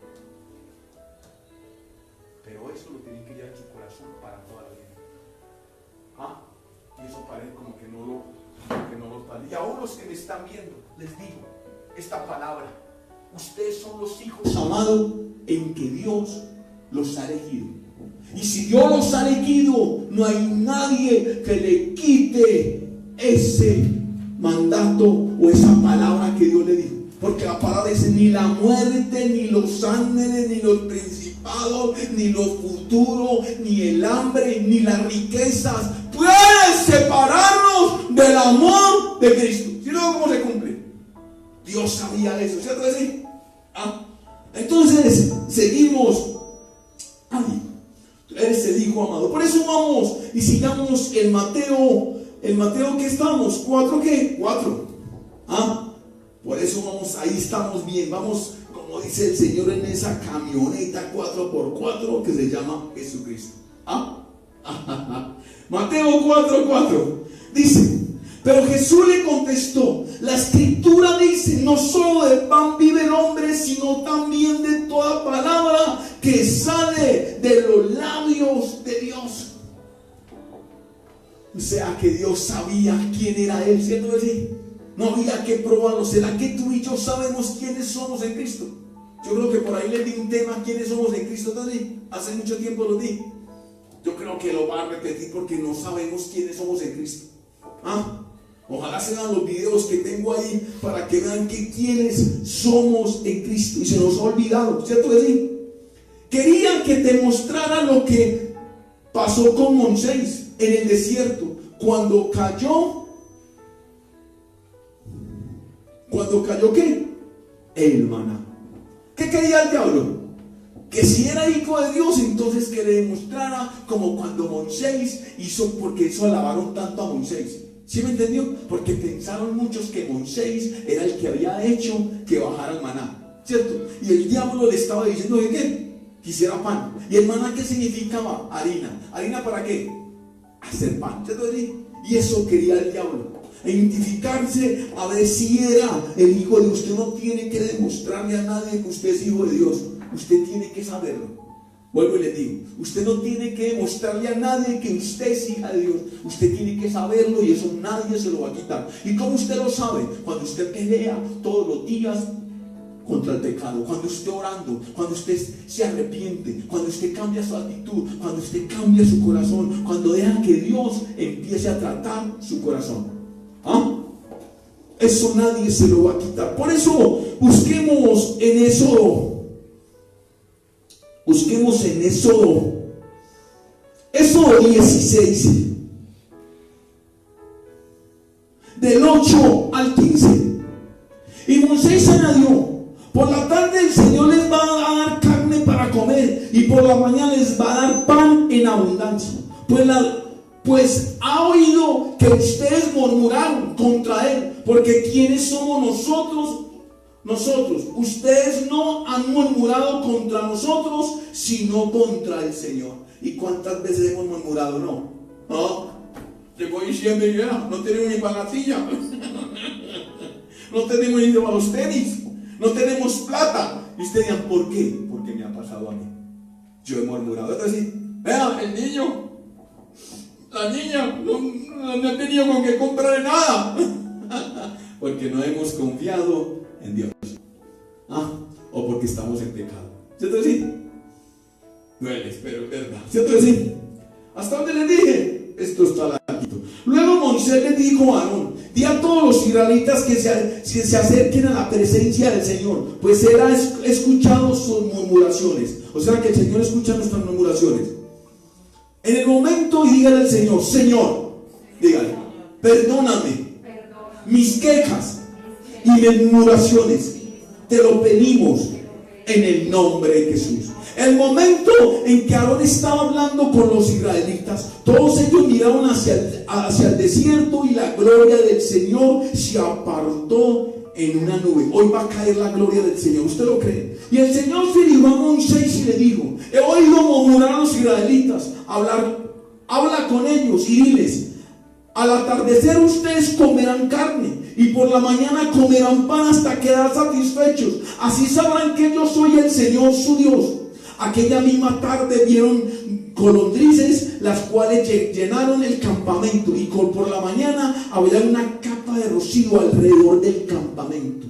Pero eso lo tienen que llevar en su corazón para toda la vida. Y eso parece como que no lo vale. Y aún los que me están viendo, les digo esta palabra: ustedes son los hijos amados en que Dios los ha elegido. Y si Dios los ha elegido, no hay nadie que le quite ese mandato o esa palabra que Dios le dijo. Porque la palabra dice: ni la muerte, ni los ángeles, ni los principados, ni los futuros, ni el hambre, ni las riquezas pueden separarnos del amor de Cristo. ¿Sí no? ¿Cómo se cumple? Dios sabía eso, ¿cierto? ¿Sí? Entonces seguimos. Tú eres el hijo amado. Por eso vamos y sigamos en Mateo. ¿En Mateo qué estamos? ¿4 qué? 4. Por eso vamos, ahí estamos bien. Vamos, como dice el Señor, en esa camioneta 4x4 que se llama Jesucristo. Mateo 4:4 dice: pero Jesús le contestó: la escritura dice, no solo de pan vive el hombre, sino también de toda palabra que sale de los labios de Dios. O sea que Dios sabía quién era Él, ¿cierto? No había que probarlo. ¿Será que tú y yo sabemos quiénes somos en Cristo? Yo creo que por ahí les di un tema: quiénes somos en Cristo también. Hace mucho tiempo lo di. Yo creo que lo va a repetir porque no sabemos quiénes somos en Cristo. Ojalá se vean los videos que tengo ahí para que vean quiénes somos en Cristo. Y se nos ha olvidado, ¿cierto que sí? Quería que te mostrara lo que pasó con Moisés en el desierto cuando cayó. ¿Qué? El maná. ¿Qué quería el diablo? que si era hijo de Dios, entonces que le demostrara, como cuando Moisés hizo, porque eso alabaron tanto a Moisés. ¿Sí me entendió? Porque pensaron muchos que Moisés era el que había hecho que bajara el maná, ¿cierto? Y el diablo le estaba diciendo que ¿qué? Quisiera pan. ¿Y el maná qué significaba? Harina. ¿Harina para qué? Hacer pan, ¿cierto? Y eso quería el diablo. Identificarse a ver si era el hijo de Dios. Usted no tiene que demostrarle a nadie que usted es hijo de Dios. Usted tiene que saberlo. Vuelvo y le digo, usted no tiene que demostrarle a nadie que usted es hija de Dios. Usted tiene que saberlo y eso nadie se lo va a quitar. ¿Y cómo usted lo sabe? Cuando usted pelea todos los días contra el pecado, cuando usted orando, cuando usted se arrepiente, cuando usted cambia su actitud, cuando usted cambia su corazón, cuando deja que Dios empiece a tratar su corazón. ¿Ah? Eso nadie se lo va a quitar. Por eso busquemos en eso. Busquemos en Éxodo 16, del 8 al 15. Y Moisés añadió: por la tarde el Señor les va a dar carne para comer, y por la mañana les va a dar pan en abundancia. Pues ha oído que ustedes murmuraron contra él, porque ¿quiénes somos nosotros? Ustedes no han murmurado contra nosotros, sino contra el Señor. ¿Y cuántas veces hemos murmurado? No. Llegó diciembre y ya no tenemos ni para la silla, no tenemos ni para los tenis, no tenemos plata. Y ustedes dirán, ¿por qué? Porque me ha pasado a mí. Yo he murmurado. Entonces, vea, el niño, la niña, no he tenido con qué comprarle nada. Porque no hemos confiado en Dios. O porque estamos en pecado. ¿Cierto que sí? Duele, pero es verdad. ¿Cierto que sí? ¿Hasta dónde les dije? Esto está larguito. Luego Moisés les dijo a Aarón: di a todos los israelitas que se acerquen a la presencia del Señor, pues él ha escuchado sus murmuraciones. O sea que el Señor escucha nuestras murmuraciones. En el momento, y dígale al Señor: Señor, dígale, perdóname mis quejas y mis murmuraciones. Te lo pedimos en el nombre de Jesús. El momento en que Aarón estaba hablando con los israelitas, todos ellos miraron hacia el desierto, y la gloria del Señor se apartó en una nube. Hoy va a caer la gloria del Señor, ¿usted lo cree? Y el Señor se dirigió a Moisés y le dijo: he oído murmurar a los israelitas. Habla con ellos y diles: al atardecer ustedes comerán carne, y por la mañana comerán pan hasta quedar satisfechos. Así sabrán que yo soy el Señor su Dios. Aquella misma tarde vieron golondrices, las cuales llenaron el campamento, y por la mañana había una capa de rocío alrededor del campamento.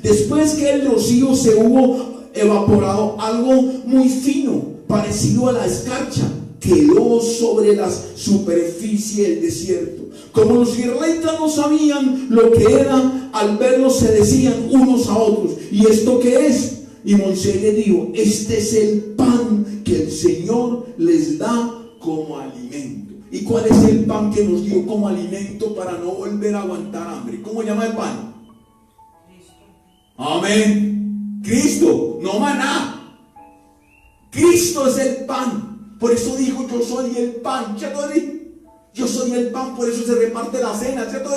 Después que el rocío se hubo evaporado, algo muy fino, parecido a la escarcha, quedó sobre la superficie del desierto. Como los israelitas no sabían lo que era, al verlo se decían unos a otros: ¿y esto qué es? Y Moisés le dijo: este es el pan que el Señor les da como alimento. ¿Y cuál es el pan que nos dio como alimento para no volver a aguantar hambre? ¿Cómo llama el pan? Cristo. Amén. Cristo, no maná. Cristo es el pan. Por eso dijo: yo soy el pan. ¿Cierto? Yo soy el pan, por eso se reparte la cena. ¿Cierto?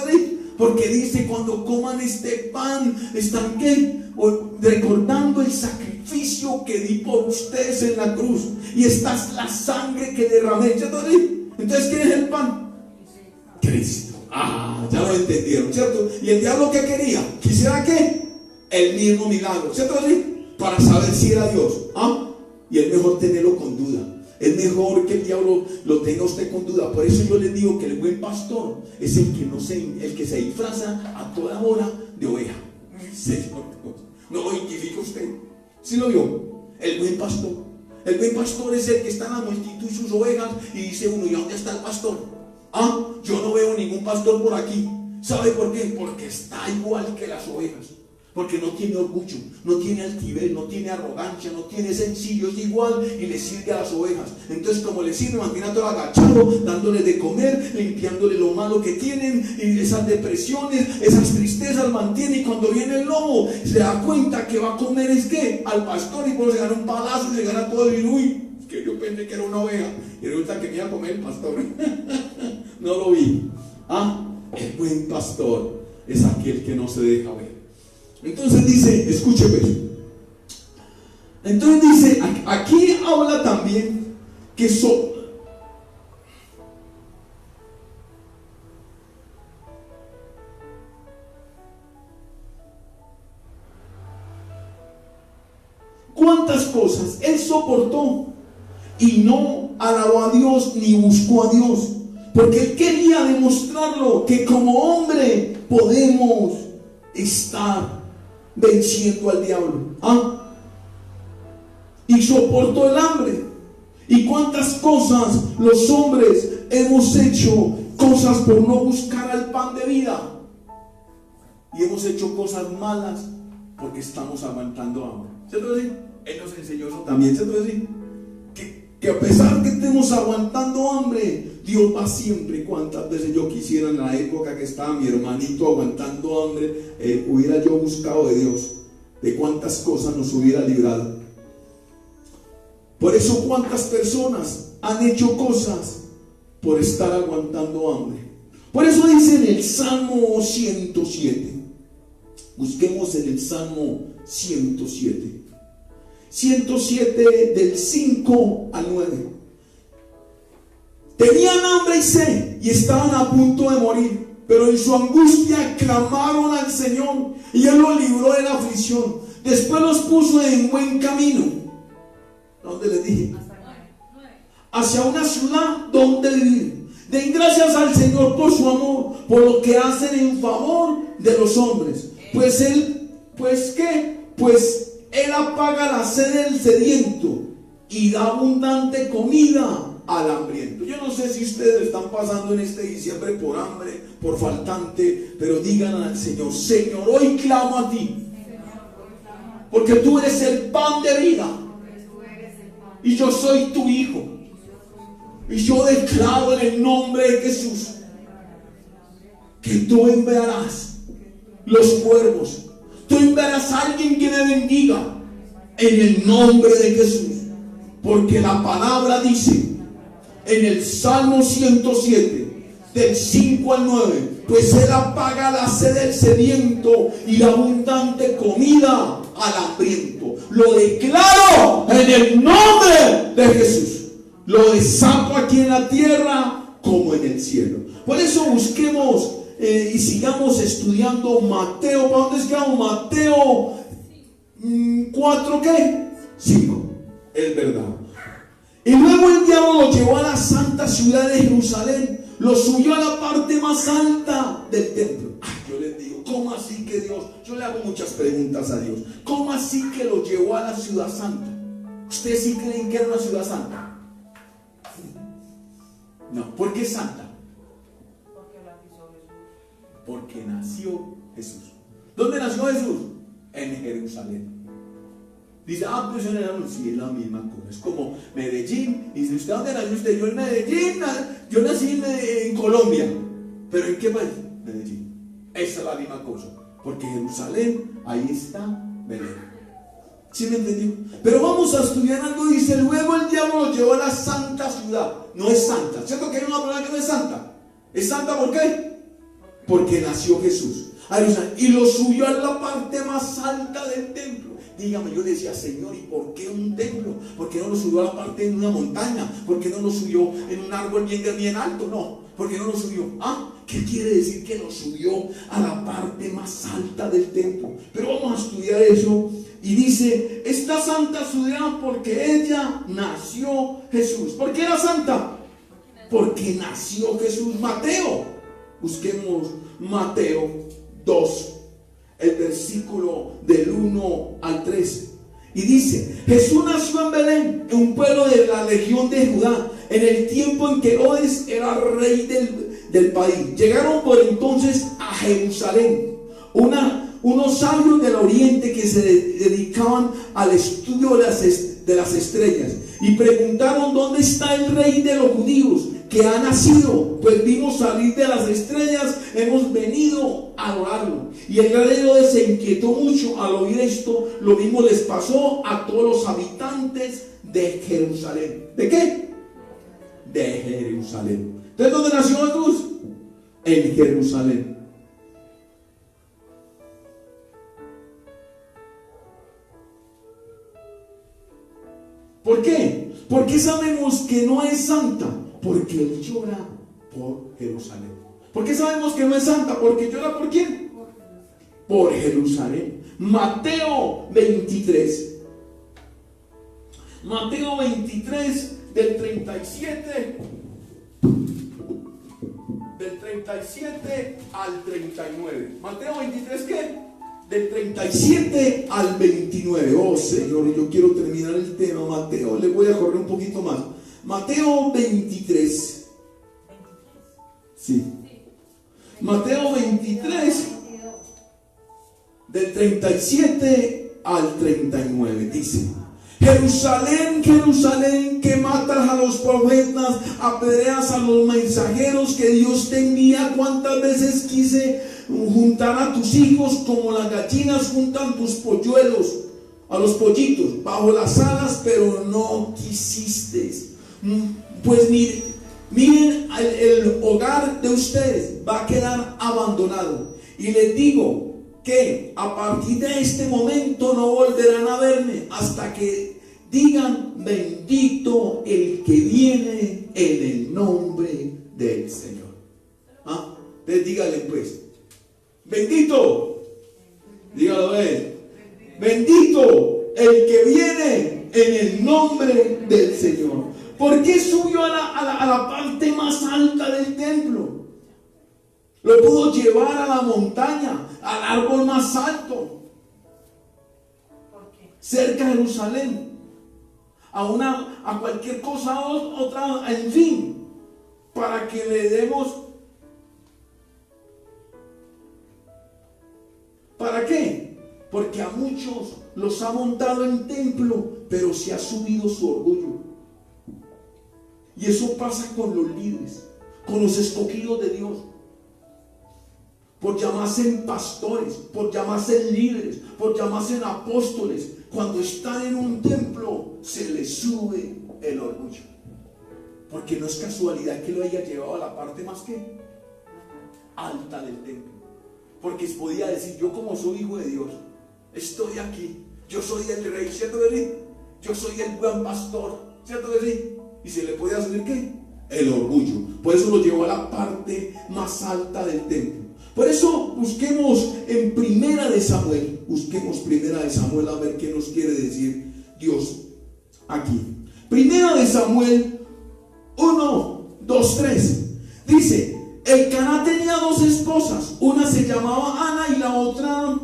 Porque dice: cuando coman este pan, ¿están qué? Recordando el sacrificio que di por ustedes en la cruz, y esta es la sangre que derramé. ¿Cierto? Entonces, ¿quién es el pan? Cristo. Ya lo entendieron, ¿cierto? Y el diablo, ¿qué quería? ¿Quisiera qué? El mismo milagro, ¿cierto? Para saber si era Dios. Y es mejor tenerlo con duda. Es mejor que el diablo lo tenga usted con duda. Por eso yo les digo que el buen pastor es el que se disfraza a toda hora de oveja. Señor, no lo identifica usted. ¿Sí lo vio? El buen pastor. El buen pastor es el que está en la multitud y sus ovejas, y dice uno: ¿y dónde está el pastor? Yo no veo ningún pastor por aquí. ¿Sabe por qué? Porque está igual que las ovejas. Porque no tiene orgullo, no tiene altivez, no tiene arrogancia, no tiene sencillo, es igual y le sirve a las ovejas. Entonces, como le sirve, mantiene a todo agachado, dándoles de comer, limpiándole lo malo que tienen, y esas depresiones, esas tristezas mantiene. Y cuando viene el lobo, se da cuenta que va a comer es que al pastor, y por eso se gana un palazo y se gana todo el uy, es que yo pensé que era una oveja y resulta que me iba a comer el pastor. No lo vi. El buen pastor es aquel que no se deja ver. Entonces dice, escúcheme. Entonces dice, aquí habla también que cuántas cosas él soportó y no alabó a Dios ni buscó a Dios, porque él quería demostrarlo, que como hombre podemos estar venciendo al diablo. Y soportó el hambre. Y cuántas cosas los hombres hemos hecho, cosas por no buscar al pan de vida, y hemos hecho cosas malas porque estamos aguantando hambre. ¿Se puede decir? Él nos enseñó eso también. ¿Se puede decir? Que a pesar que estemos aguantando hambre, Dios va siempre. Cuántas veces yo quisiera, en la época que estaba mi hermanito aguantando hambre, hubiera yo buscado de Dios, de cuántas cosas nos hubiera librado. Por eso cuántas personas han hecho cosas por estar aguantando hambre. Por eso dice en el Salmo 107, busquemos en el Salmo 107 del 5 al 9. Tenían hambre y sed y estaban a punto de morir, pero en su angustia clamaron al Señor y Él los libró de la aflicción. Después los puso en buen camino. ¿Dónde les dije? Hacia una ciudad donde vivir. Den gracias al Señor por su amor, por lo que hacen en favor de los hombres. Pues Él apaga la sed del sediento y da abundante comida al hambriento. Yo no sé si ustedes están pasando en este diciembre por hambre, por faltante, pero digan al Señor: Señor, hoy clamo a ti, porque tú eres el pan de vida y yo soy tu hijo. Y yo declaro en el nombre de Jesús que tú enviarás los cuervos, tú enviarás a alguien que me bendiga en el nombre de Jesús, porque la palabra dice en el Salmo 107 del 5 al 9, pues Él apaga la sed del sediento y la abundante comida al hambriento. Lo declaro en el nombre de Jesús. Lo desato aquí en la tierra como en el cielo. Por eso busquemos y sigamos estudiando Mateo. ¿Para dónde es que vamos? Mateo 4, ¿qué? 5. Es verdad. Y luego el diablo lo llevó a la santa ciudad de Jerusalén, lo subió a la parte más alta del templo. Yo les digo, ¿cómo así que Dios? Yo le hago muchas preguntas a Dios. ¿Cómo así que lo llevó a la ciudad santa? ¿Ustedes sí creen que era una ciudad santa? No. ¿Por qué santa? Porque nació Jesús. ¿Dónde nació Jesús? En Jerusalén. Dice, pues en el sí, es la misma cosa. Es como Medellín. Dice, ¿usted dónde nació usted? Yo en Medellín. Yo nací en Colombia. ¿Pero en qué país? Medellín. Esa es la misma cosa. Porque Jerusalén, ahí está Belén. ¿Sí me entendió? Pero vamos a estudiar algo. Dice, luego el diablo lo llevó a la santa ciudad. No es santa. ¿Cierto que hay una palabra que no es santa? ¿Es santa por qué? Porque nació Jesús. Y lo subió a la parte más alta del templo. Dígame, yo decía, Señor, ¿y por qué un templo? ¿Por qué no lo subió a la parte de una montaña? ¿Por qué no lo subió en un árbol bien alto? No, ¿por qué no lo subió? ¿Qué quiere decir que lo subió a la parte más alta del templo? Pero vamos a estudiar eso. Y dice, esta santa ciudad porque ella nació Jesús. ¿Por qué era santa? Porque nació Jesús. Mateo, busquemos Mateo 2, el versículo del 1 al 3. Y dice, Jesús nació en Belén, en un pueblo de la región de Judá, en el tiempo en que Herodes era rey del país. Llegaron por entonces a Jerusalén unos sabios del oriente que se dedicaban al estudio de las estrellas y preguntaron: ¿dónde está el rey de los judíos que ha nacido? Pues vimos salir de las estrellas, hemos venido a adorarlo. Y el rey Herodes se inquietó mucho al oír esto. Lo mismo les pasó a todos los habitantes de Jerusalén. ¿De qué? De Jerusalén. ¿Entonces dónde nació Jesús? En Jerusalén. ¿Por qué? Porque sabemos que no es santa, porque él llora por Jerusalén. ¿Por qué sabemos que no es santa? Porque llora ¿por quién? Por Jerusalén. Mateo 23. Mateo 23 del 37 al 39. Mateo 23, ¿qué? Del 37 al 29. Oh Señor, yo quiero terminar el tema. Mateo, le voy a correr un poquito más. Mateo 23. Sí. Mateo 23 del 37 al 39 dice: Jerusalén, Jerusalén, que matas a los profetas, apedreas a los mensajeros que Dios te envía. Cuántas veces quise juntar a tus hijos como las gallinas juntan tus polluelos, a los pollitos, bajo las alas, pero no quisiste. Pues miren, el hogar de ustedes va a quedar abandonado. Y les digo que a partir de este momento no volverán a verme hasta que digan: bendito el que viene en el nombre del Señor. Entonces díganle pues: bendito, dígalo bendito el que viene en el nombre del Señor. ¿Por qué subió a la parte más alta del templo? Lo pudo llevar a la montaña, al árbol más alto, cerca de Jerusalén, a cualquier cosa otra, en fin, para que le demos. ¿Para qué? Porque a muchos los ha montado en templo, pero se ha subido su orgullo. Y eso pasa con los líderes, con los escogidos de Dios. Por llamarse pastores, por llamarse líderes, por llamarse apóstoles, cuando están en un templo se les sube el orgullo. Porque no es casualidad que lo haya llevado a la parte más que alta del templo. Porque podía decir: yo como soy hijo de Dios, estoy aquí, yo soy el rey, ¿cierto que sí? Yo soy el buen pastor, ¿cierto que sí? Y se le podía subir ¿qué? El orgullo. Por eso lo llevó a la parte más alta del templo. Por eso busquemos en Primera de Samuel. Busquemos Primera de Samuel a ver qué nos quiere decir Dios aquí. Primera de Samuel 1, 2, 3. Dice: Elcaná tenía dos esposas. Una se llamaba Ana y la otra...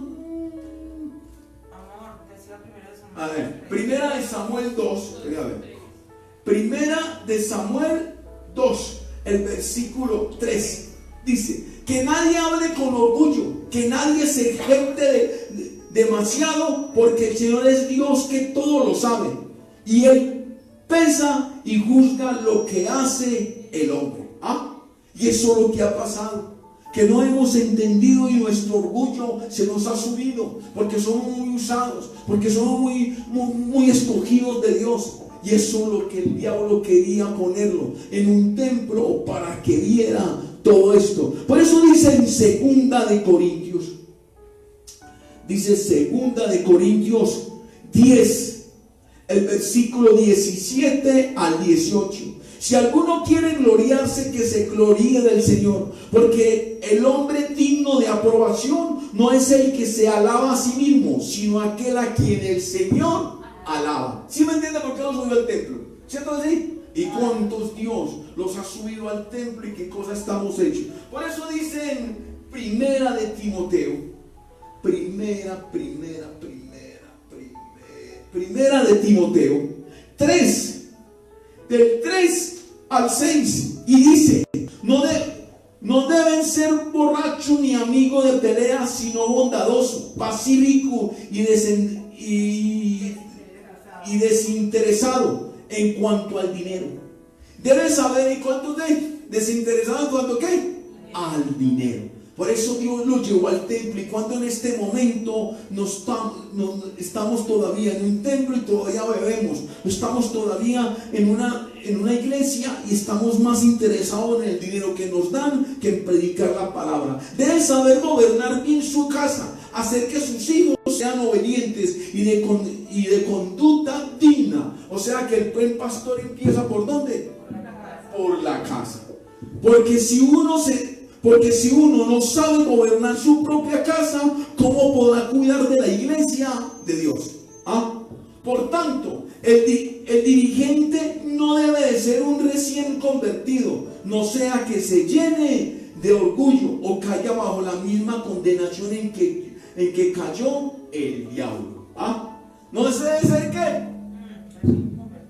A ver, Primera de Samuel 2. Primera de Samuel 2, el versículo 3. Dice: que nadie hable con orgullo, que nadie se jacte demasiado, porque el Señor es Dios que todo lo sabe, y Él pesa y juzga lo que hace el hombre. Y eso es lo que ha pasado, que no hemos entendido y nuestro orgullo se nos ha subido, porque somos muy usados, porque somos muy escogidos de Dios. Y eso es lo que el diablo quería ponerlo en un templo para que viera todo esto. Por eso dice en Segunda de Corintios, dice Segunda de Corintios 10, el versículo 17 al 18. Si alguno quiere gloriarse, que se gloríe del Señor, porque el hombre digno de aprobación no es el que se alaba a sí mismo, sino aquel a quien el Señor alaba. ¿Sí me entiende por qué lo subió al templo? ¿Cierto que sí? ¿Y cuántos Dios los ha subido al templo y qué cosa estamos hechos? Por eso dice en Primera de Timoteo, Primera de Timoteo 3, del 3 al 6, y dice: no deben ser borrachos ni amigo de peleas, sino bondadoso, pacífico y desinteresado en cuanto al dinero. Debes saber en cuanto desinteresado en cuanto ¿qué? Al dinero. Por eso Dios lo llevó al templo. Y cuando en este momento estamos todavía en un templo y todavía bebemos, estamos todavía en una iglesia y estamos más interesados en el dinero que nos dan que en predicar la palabra. Debe saber gobernar bien su casa, hacer que sus hijos sean obedientes y de conducta digna. O sea que el buen pastor empieza ¿por dónde? Por la casa. Porque si uno no sabe gobernar su propia casa, ¿cómo podrá cuidar de la iglesia de Dios? Por tanto, el dirigente no debe de ser un recién convertido, no sea que se llene de orgullo o caiga bajo la misma condenación en que cayó el diablo. ¿No debe ser qué?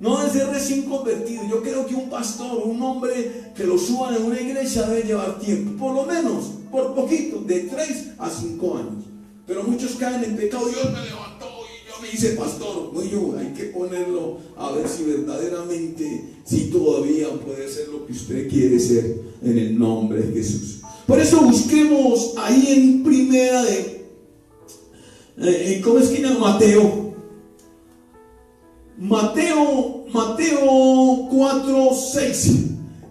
No debe ser recién convertido. Yo creo que un pastor, un hombre que lo suban en una iglesia debe llevar tiempo, por lo menos, por poquito, de 3 a 5 años. Pero muchos caen en pecado. Dios me levantó y yo me hice pastor. No, hay que ponerlo a ver si verdaderamente, si todavía puede ser lo que usted quiere ser, en el nombre de Jesús. Por eso busquemos ahí en primera ¿cómo es que llama? Mateo 4:6,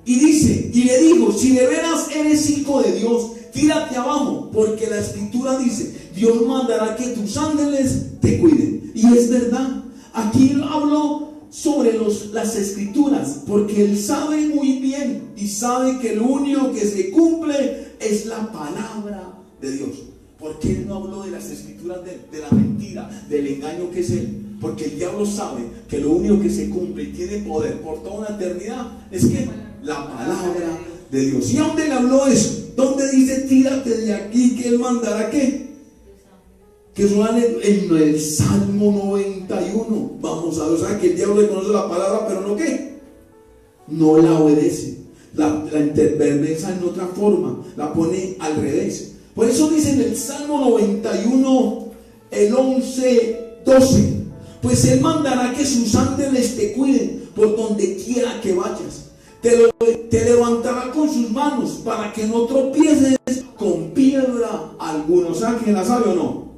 y dice, y le dijo: si de veras eres hijo de Dios, tírate abajo, porque la escritura dice: Dios mandará que tus ángeles te cuiden. Y es verdad. Aquí hablo sobre las escrituras, porque él sabe muy bien y sabe que lo único que se cumple es la palabra de Dios. Porque él no habló de las escrituras de la mentira, del engaño que es él. Porque el diablo sabe que lo único que se cumple y tiene poder por toda una eternidad es que la palabra de Dios. ¿Y a dónde le habló eso? ¿Dónde dice tírate de aquí que él mandará qué? Que eso en el Salmo 91. Vamos a ver, o sea que el diablo le conoce la palabra, pero no qué, no la obedece, la interversa en otra forma, la pone al revés. Por eso dice en el Salmo 91, el 11:12: pues él mandará que sus ángeles te cuiden por donde quiera que vayas. Te levantará con sus manos para que no tropieces con piedra alguna. O sea, ¿quién la sabe o no?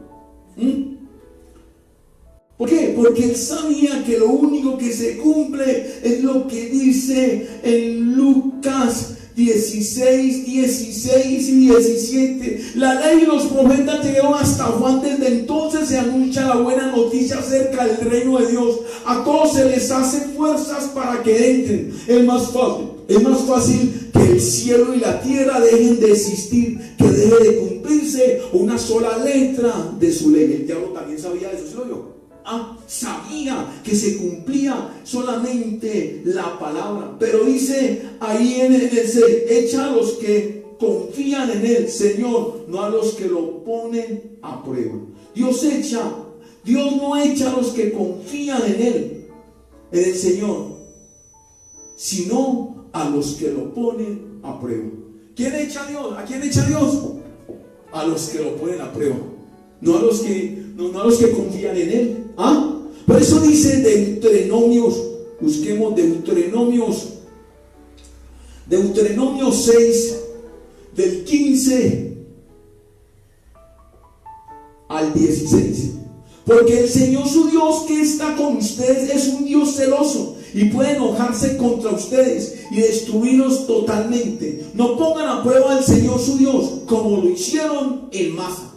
¿Por qué? Porque él sabía que lo único que se cumple es lo que dice en Lucas 16 y 17. La ley y los profetas llegaron hasta Juan. Desde entonces se anuncia la buena noticia acerca del reino de Dios. A todos se les hace fuerzas para que entren. Es más fácil que el cielo y la tierra dejen de existir, que deje de cumplirse una sola letra de su ley. El diablo también sabía eso, ¿sí lo vio? Sabía que se cumplía solamente la palabra. Pero dice ahí en el 6: echa a los que confían en él, Señor, no a los que lo ponen a prueba. Dios no echa a los que confían en él, en el Señor, sino a los que lo ponen a prueba. ¿Quién echa a Dios? ¿A quién echa a Dios? A los que lo ponen a prueba, no a los que confían en él. Por eso dice Deuteronomios, busquemos Deuteronomio 6, del 15 al 16. Porque el Señor su Dios que está con ustedes es un Dios celoso y puede enojarse contra ustedes y destruirlos totalmente. No pongan a prueba al Señor su Dios como lo hicieron en Masa.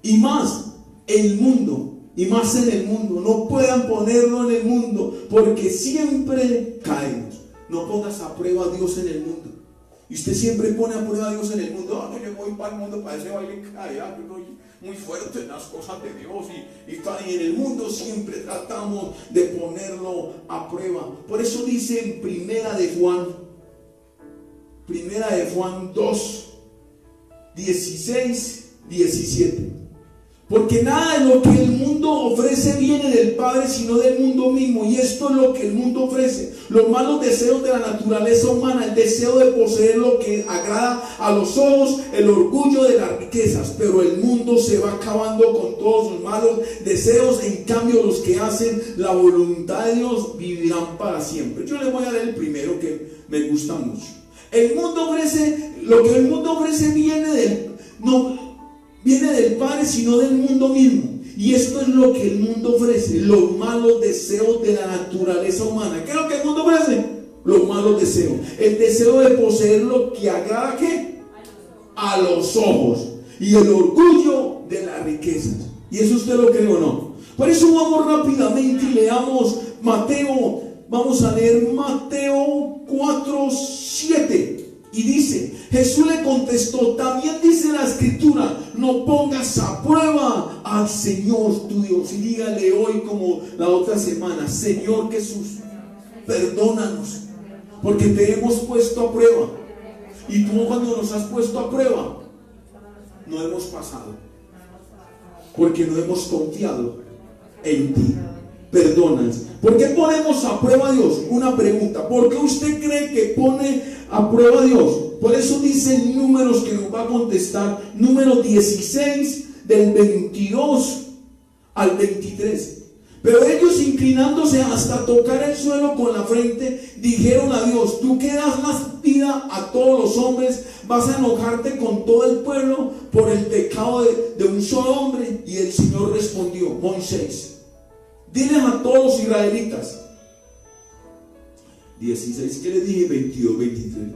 Y más en el mundo, no puedan ponerlo en el mundo, porque siempre caemos. No pongas a prueba a Dios en el mundo. Y usted siempre pone a prueba a Dios en el mundo. No, yo voy para el mundo para ese baile allá, yo soy muy fuerte en las cosas de Dios y en el mundo siempre tratamos de ponerlo a prueba. Por eso dice en Primera de Juan 2, 16, 17: Porque nada de lo que el mundo ofrece viene del Padre, sino del mundo mismo. Y esto es lo que el mundo ofrece: los malos deseos de la naturaleza humana, el deseo de poseer lo que agrada a los ojos, el orgullo de las riquezas. Pero el mundo se va acabando con todos sus malos deseos. En cambio, los que hacen la voluntad de Dios vivirán para siempre. Yo les voy a leer el primero, que me gusta mucho. El mundo ofrece, lo que el mundo ofrece viene del Padre, sino del mundo mismo. Y esto es lo que el mundo ofrece: los malos deseos de la naturaleza humana. ¿Qué es lo que el mundo ofrece? Los malos deseos. El deseo de poseer lo que agrada, ¿qué? A los ojos. Y el orgullo de las riquezas. ¿Y eso usted lo cree o no? Por eso vamos rápidamente y leamos Mateo. Vamos a leer Mateo 4:7. Y dice: Jesús le contestó, también dice la Escritura, no pongas a prueba al Señor tu Dios. Y dígale hoy, como la otra semana: Señor Jesús, perdónanos, porque te hemos puesto a prueba. Y tú, cuando nos has puesto a prueba, no hemos pasado, porque no hemos confiado en ti. Perdonas. ¿Por qué ponemos a prueba a Dios? Una pregunta: ¿por qué usted cree que pone a prueba a Dios? Por eso dice en Números, que nos va a contestar, Números 16, del 22 al 23. Pero ellos, inclinándose hasta tocar el suelo con la frente, dijeron a Dios: tú que das la vida a todos los hombres, ¿vas a enojarte con todo el pueblo por el pecado de un solo hombre? Y el Señor respondió: Moisés, diles a todos los israelitas, 16, ¿qué les dije? 22, 23.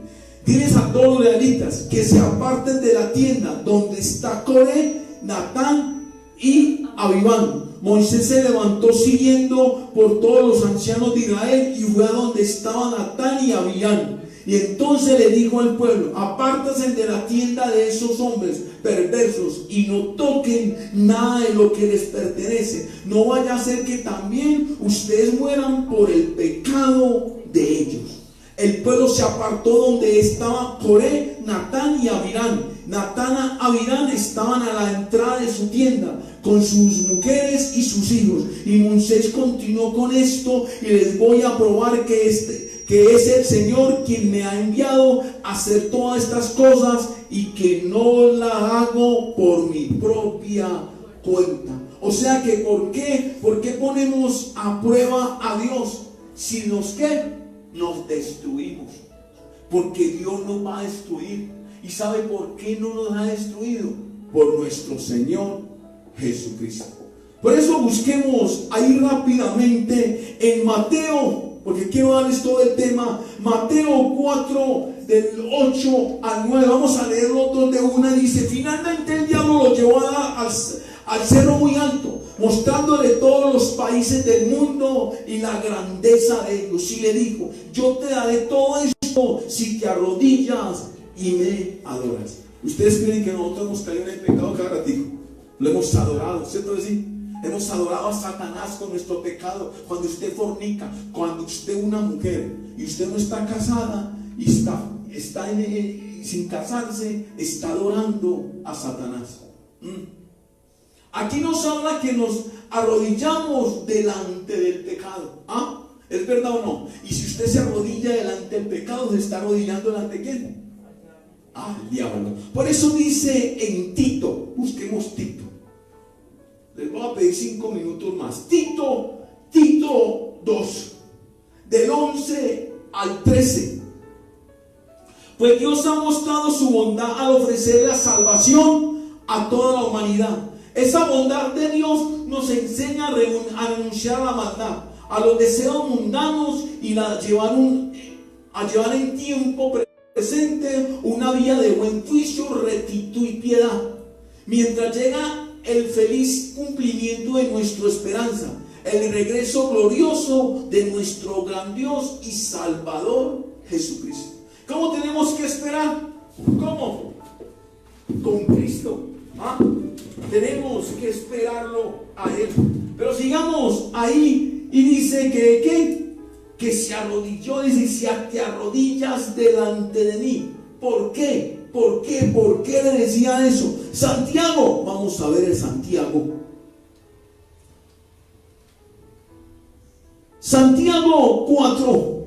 Diles a todos los israelitas que se aparten de la tienda donde está Coré, Natán y Abibán. Moisés se levantó siguiendo por todos los ancianos de Israel y fue a donde estaban Natán y Abibán. Y entonces le dijo al pueblo: apártense de la tienda de esos hombres perversos y no toquen nada de lo que les pertenece. No vaya a ser que también ustedes mueran por el pecado de ellos. El pueblo se apartó donde estaban Coré, Natán y Abirán. Natán y Abirán estaban a la entrada de su tienda con sus mujeres y sus hijos. Y Moisés continuó con esto: y les voy a probar que es el Señor quien me ha enviado a hacer todas estas cosas, y que no la hago por mi propia cuenta. O sea que ¿por qué ponemos a prueba a Dios? Si nos destruimos. Porque Dios nos va a destruir. ¿Y sabe por qué no nos ha destruido? Por nuestro Señor Jesucristo. Por eso busquemos ahí rápidamente en Mateo, porque quiero darles todo el tema. Mateo 4, del 8 al 9. Vamos a leerlo donde una dice: finalmente el diablo lo llevó al cerro muy alto, mostrándole todos los países del mundo y la grandeza de ellos. Y le dijo: yo te daré todo esto si te arrodillas y me adoras. ¿Ustedes creen que nosotros hemos caído en el pecado cada ratito? Lo hemos adorado, ¿cierto? Sí. Hemos adorado a Satanás con nuestro pecado. Cuando usted fornica, cuando usted una mujer y usted no está casada y está sin casarse, está adorando a Satanás. Aquí nos habla que nos arrodillamos delante del pecado. ¿Ah? ¿Es verdad o no? Y si usted se arrodilla delante del pecado, ¿se está arrodillando delante de quién? Al diablo. Por eso dice en Tito, busquemos Tito. Les voy a pedir 5 minutos más. Tito 2, del 11 al 13. Pues Dios ha mostrado su bondad al ofrecer la salvación a toda la humanidad. Esa bondad de Dios nos enseña a renunciar a la maldad, a los deseos mundanos, y a llevar en tiempo presente una vida de buen juicio, rectitud y piedad, mientras llega el feliz cumplimiento de nuestra esperanza, el regreso glorioso de nuestro gran Dios y Salvador Jesucristo. ¿Cómo tenemos que esperar? ¿Cómo? Con Cristo. ¿Ah? Tenemos que esperarlo a Él. Pero sigamos ahí, y dice que se arrodilló. Dice: si te arrodillas delante de mí. ¿Por qué? ¿Por qué? ¿Por qué le decía eso? Santiago, vamos a ver el Santiago. Santiago 4,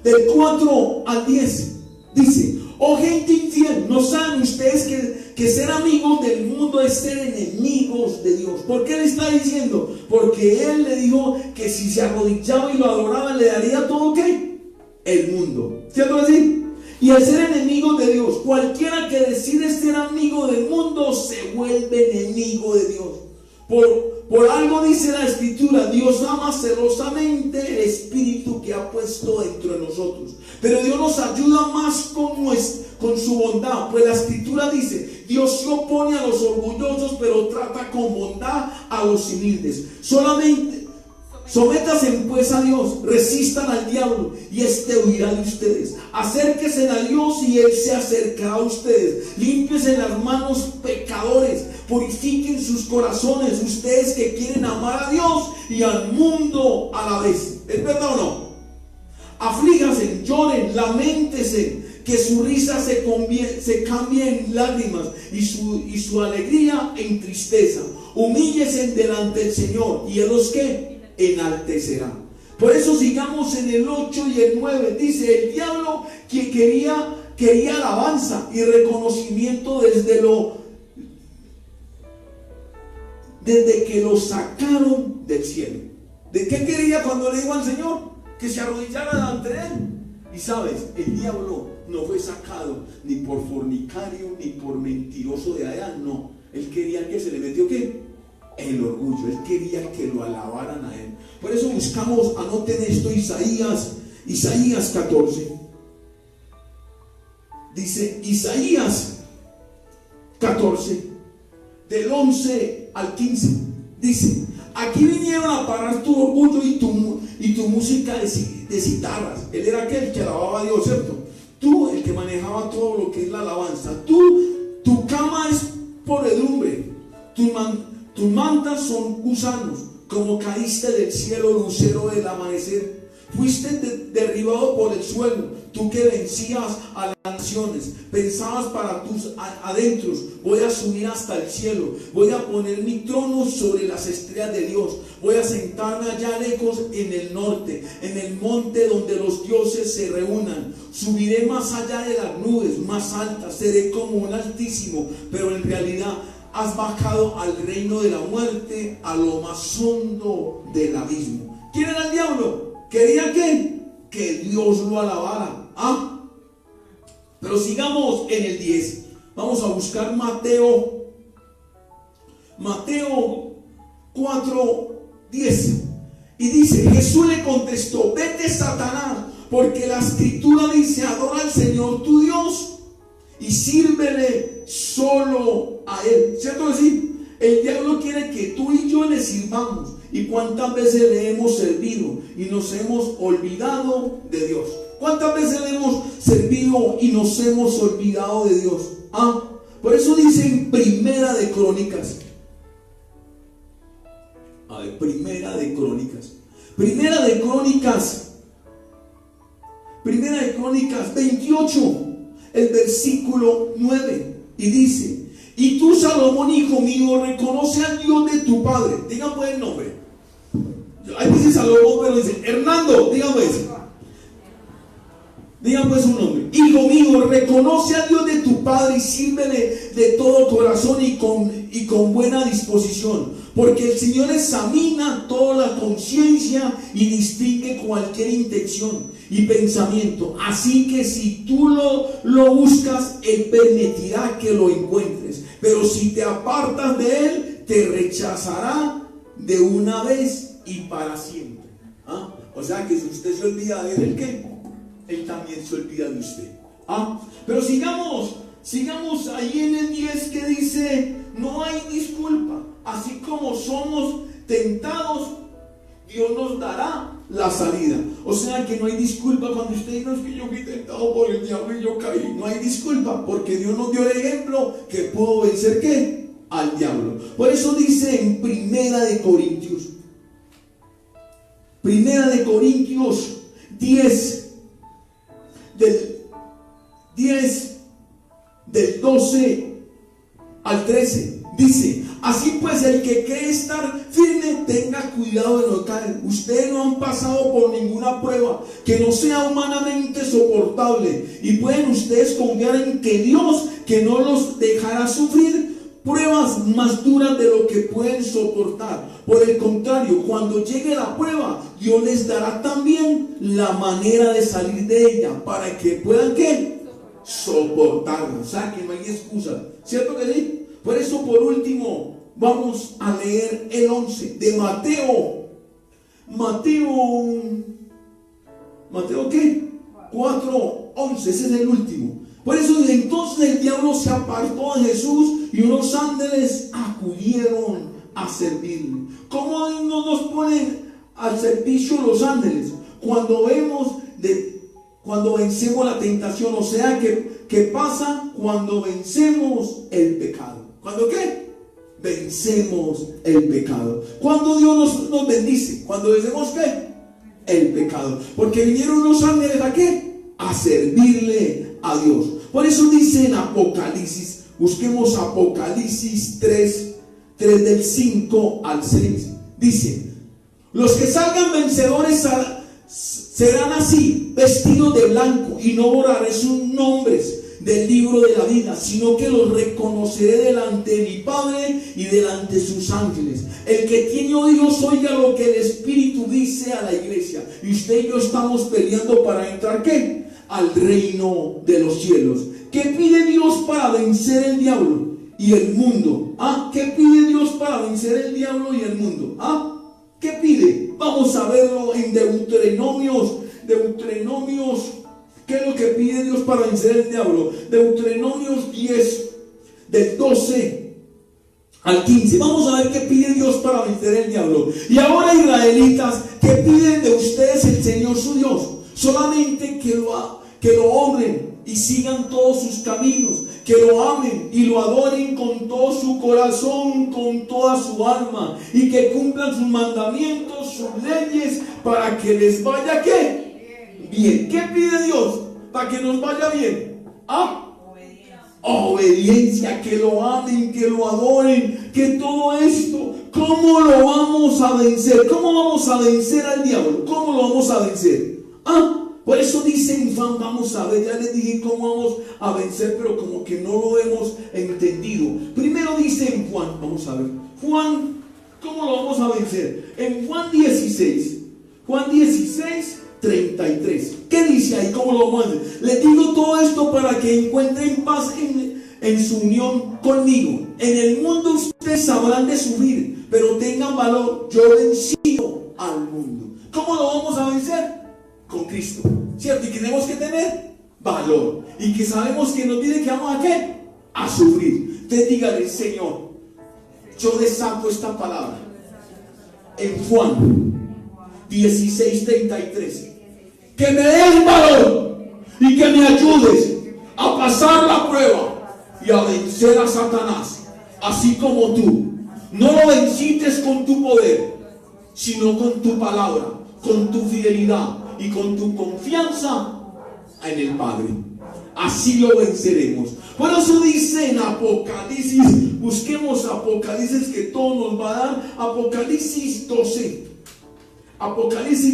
del 4 al 10, dice: oh gente infiel, ¿no saben ustedes que ser amigos del mundo es ser enemigos de Dios? ¿Por qué le está diciendo? Porque Él le dijo que si se arrodillaba y lo adoraba, le daría todo, ¿qué? El mundo, ¿cierto así? Y al ser enemigos de Dios, cualquiera que decide ser amigo del mundo se vuelve enemigo de Dios. Por algo dice la Escritura: Dios ama celosamente el espíritu que ha puesto dentro de nosotros. Pero Dios nos ayuda más con su bondad, pues la Escritura dice: Dios se opone a los orgullosos, pero trata con bondad a los humildes. Sométanse pues a Dios, resistan al diablo y éste huirá de ustedes. Acérquense a Dios y Él se acercará a ustedes. Límpiense las manos, pecadores, purifiquen sus corazones, ustedes que quieren amar a Dios y al mundo a la vez. ¿Es verdad o no? Aflíjanse, lloren, lamentense, que su risa se cambie en lágrimas y su alegría en tristeza. Humíllense delante del Señor y Él los que enaltecerá. Por eso sigamos en el 8 y el 9. Dice: el diablo que quería alabanza y reconocimiento desde que lo sacaron del cielo. ¿De qué quería cuando le dijo al Señor? Que se arrodillara delante de Él. Y sabes, el diablo no fue sacado ni por fornicario ni por mentiroso de allá, no. Él quería que se le metió, ¿qué? El orgullo. Él quería que lo alabaran a Él. Por eso buscamos, anoten esto, Isaías 14. Dice Isaías 14, del 11 al 15. Dice: aquí vinieron a parar tu orgullo y tu música de citarras. Él era aquel que alababa a Dios, ¿cierto? Tú, el que manejaba todo lo que es la alabanza. Tu cama es podredumbre, tus mantas son gusanos. Como caíste del cielo, lucero del amanecer. Fuiste derribado por el suelo, tú que vencías a las naciones. Pensabas para tus adentros: voy a subir hasta el cielo, voy a poner mi trono sobre las estrellas de Dios, voy a sentarme allá lejos en el norte, en el monte donde los dioses se reúnan. Subiré más allá de las nubes, más altas, seré como un altísimo, pero en realidad has bajado al reino de la muerte, a lo más hondo del abismo. ¿Quién era el diablo? ¿Quería qué? Que Dios lo alabara. Pero sigamos en el 10. Vamos a buscar Mateo 4, 10. Y dice: Jesús le contestó: vete, Satanás, porque la Escritura dice: adora al Señor tu Dios y sírvele solo a Él. ¿Cierto que sí? El diablo quiere que tú y yo le sirvamos. ¿Y cuántas veces le hemos servido y nos hemos olvidado de Dios? ¿Cuántas veces le hemos servido y nos hemos olvidado de Dios? Por eso dice en Primera de Crónicas. Primera de Crónicas 28, el versículo 9. Y dice: y tú, Salomón, hijo mío, reconoce al Dios de tu padre. Digan pues el nombre. Ahí dice Salomón, pero dice Hernando. Digan pues su nombre. Hijo mío, reconoce al Dios de tu padre y sírvele de todo corazón y con buena disposición. Porque el Señor examina toda la conciencia y distingue cualquier intención y pensamiento. Así que si tú lo buscas, Él permitirá que lo encuentres. Pero si te apartas de Él, te rechazará de una vez y para siempre. O sea que si usted se olvida de Él, ¿qué? Él también se olvida de usted. Pero sigamos ahí en el 10, que dice: no hay disculpa. Así como somos tentados, Dios nos dará la salida. O sea que no hay disculpa cuando usted diga: es que yo fui tentado por el diablo y yo caí. No hay disculpa, porque Dios nos dio el ejemplo que pudo vencer, ¿qué? Al diablo. Por eso dice en Primera de Corintios 10, del 10, del 12 al 13, dice: así pues, el que cree estar firme, tenga cuidado de no caer. Ustedes no han pasado por ninguna prueba que no sea humanamente soportable, y pueden ustedes confiar en que Dios, que no los dejará sufrir pruebas más duras de lo que pueden soportar. Por el contrario, cuando llegue la prueba, Dios les dará también la manera de salir de ella, para que puedan, ¿qué? Soportarla. O sea, que no hay excusa, ¿cierto que sí? Por eso, por último, vamos a leer el 11 de Mateo. Mateo ¿qué? 4:11, ese es el último. Por eso, entonces el diablo se apartó de Jesús y unos ángeles acudieron a servirle. ¿Cómo no nos ponen al servicio los ángeles? Cuando vencemos la tentación. O sea, ¿qué pasa cuando vencemos el pecado? ¿Cuándo qué? Vencemos el pecado. Cuando Dios nos bendice. Cuando vencemos ¿qué? El pecado. Porque vinieron unos ángeles ¿a qué? A servirle a Dios. Por eso dice en Apocalipsis, busquemos Apocalipsis 3 del 5 al 6. Dice: los que salgan vencedores serán así, vestidos de blanco, y no borraré sus nombres del libro de la vida, sino que los reconoceré delante de mi Padre y delante de sus ángeles. El que tiene oídos, oiga lo que el Espíritu dice a la iglesia. Y usted y yo estamos peleando para entrar ¿qué? Al reino de los cielos. ¿Qué pide Dios para vencer el diablo y el mundo? ¿Qué pide Dios para vencer el diablo y el mundo? ¿Qué pide? Vamos a verlo en Deuteronomios. ¿Qué es lo que pide Dios para vencer el diablo? Deuteronomios 10, del 12 al 15. Vamos a ver qué pide Dios para vencer el diablo. Y ahora, israelitas, ¿qué piden de ustedes el Señor su Dios? Solamente que lo honren y sigan todos sus caminos, que lo amen y lo adoren con todo su corazón, con toda su alma, y que cumplan sus mandamientos, sus leyes, para que les vaya ¿qué? Bien. ¿Qué pide Dios para que nos vaya bien? Obediencia, que lo amen, que lo adoren, que todo esto. ¿Cómo lo vamos a vencer? ¿Cómo vamos a vencer al diablo? ¿Cómo lo vamos a vencer? Por eso dice en Juan, vamos a ver, ya les dije cómo vamos a vencer, pero como que no lo hemos entendido. Primero dice en Juan, vamos a ver, Juan, ¿cómo lo vamos a vencer? En Juan 16, 33. ¿Qué dice ahí? ¿Cómo lo vamos a vencer? Les digo todo esto para que encuentren paz en su unión conmigo. En el mundo ustedes sabrán de sufrir, pero tengan valor, yo he vencido al mundo. ¿Cómo lo vamos a vencer? Con Cristo, ¿cierto? Y que tenemos que tener valor, y que sabemos que nos dice que vamos a ¿qué? A sufrir. Entonces dígale: Señor, yo desato esta palabra en Juan 16:33, que me des valor y que me ayudes a pasar la prueba y a vencer a Satanás, así como tú no lo venciste con tu poder, sino con tu palabra, con tu fidelidad y con tu confianza en el Padre. Así lo venceremos. Por eso dice en Apocalipsis, busquemos Apocalipsis, que todo nos va a dar. Apocalipsis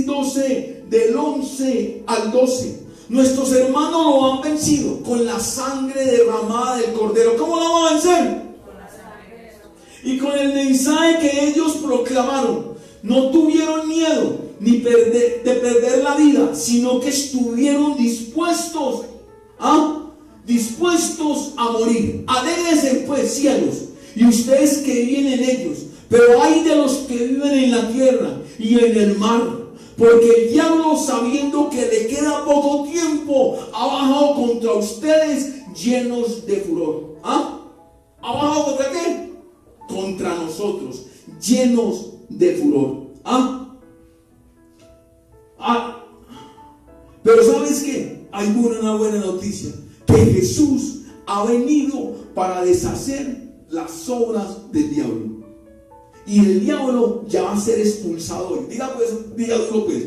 12, del 11 al 12. Nuestros hermanos lo han vencido con la sangre derramada del Cordero. ¿Cómo lo vamos a vencer? Y con el mensaje que ellos proclamaron. No tuvieron miedo ni de perder la vida, sino que estuvieron dispuestos a morir. Alégrense pues, cielos, y ustedes que viven en ellos, pero hay de los que viven en la tierra y en el mar, porque el diablo, sabiendo que le queda poco tiempo, ha bajado contra ustedes llenos de furor. ¿Ha bajado contra qué? Contra nosotros, llenos de furor. Pero ¿sabes qué? Hay una buena noticia, que Jesús ha venido para deshacer las obras del diablo, y el diablo ya va a ser expulsado. Diga duro pues.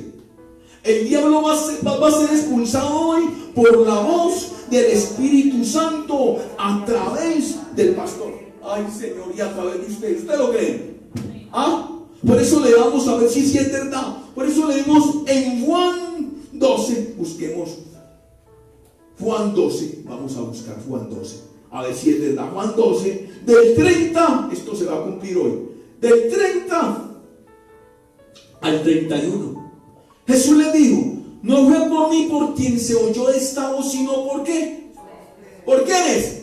El diablo va a ser expulsado hoy por la voz del Espíritu Santo a través del pastor. Ay, Señor, y a través de usted. ¿Usted lo cree? ¿Ah? Por eso le vamos a ver si es verdad. Por eso leemos en Juan 12. Busquemos Juan 12. Vamos a buscar Juan 12. A ver si es verdad. Juan 12. Del 30. Esto se va a cumplir hoy. Del 30 al 31. Jesús le dijo: no fue por mí por quien se oyó esta voz, sino por qué. ¿Por quiénes?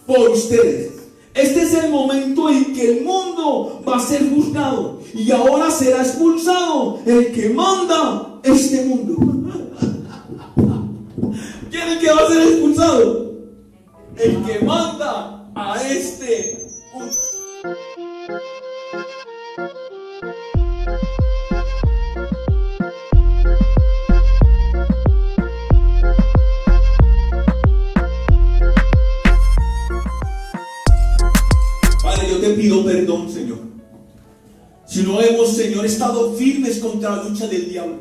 Por ustedes. Este es el momento en que el mundo va a ser juzgado. Y ahora será expulsado el que manda este mundo. ¿Quién es el que va a ser expulsado? El que manda a este mundo. Yo te pido perdón, Señor, si no hemos, Señor, estado firmes contra la lucha del diablo.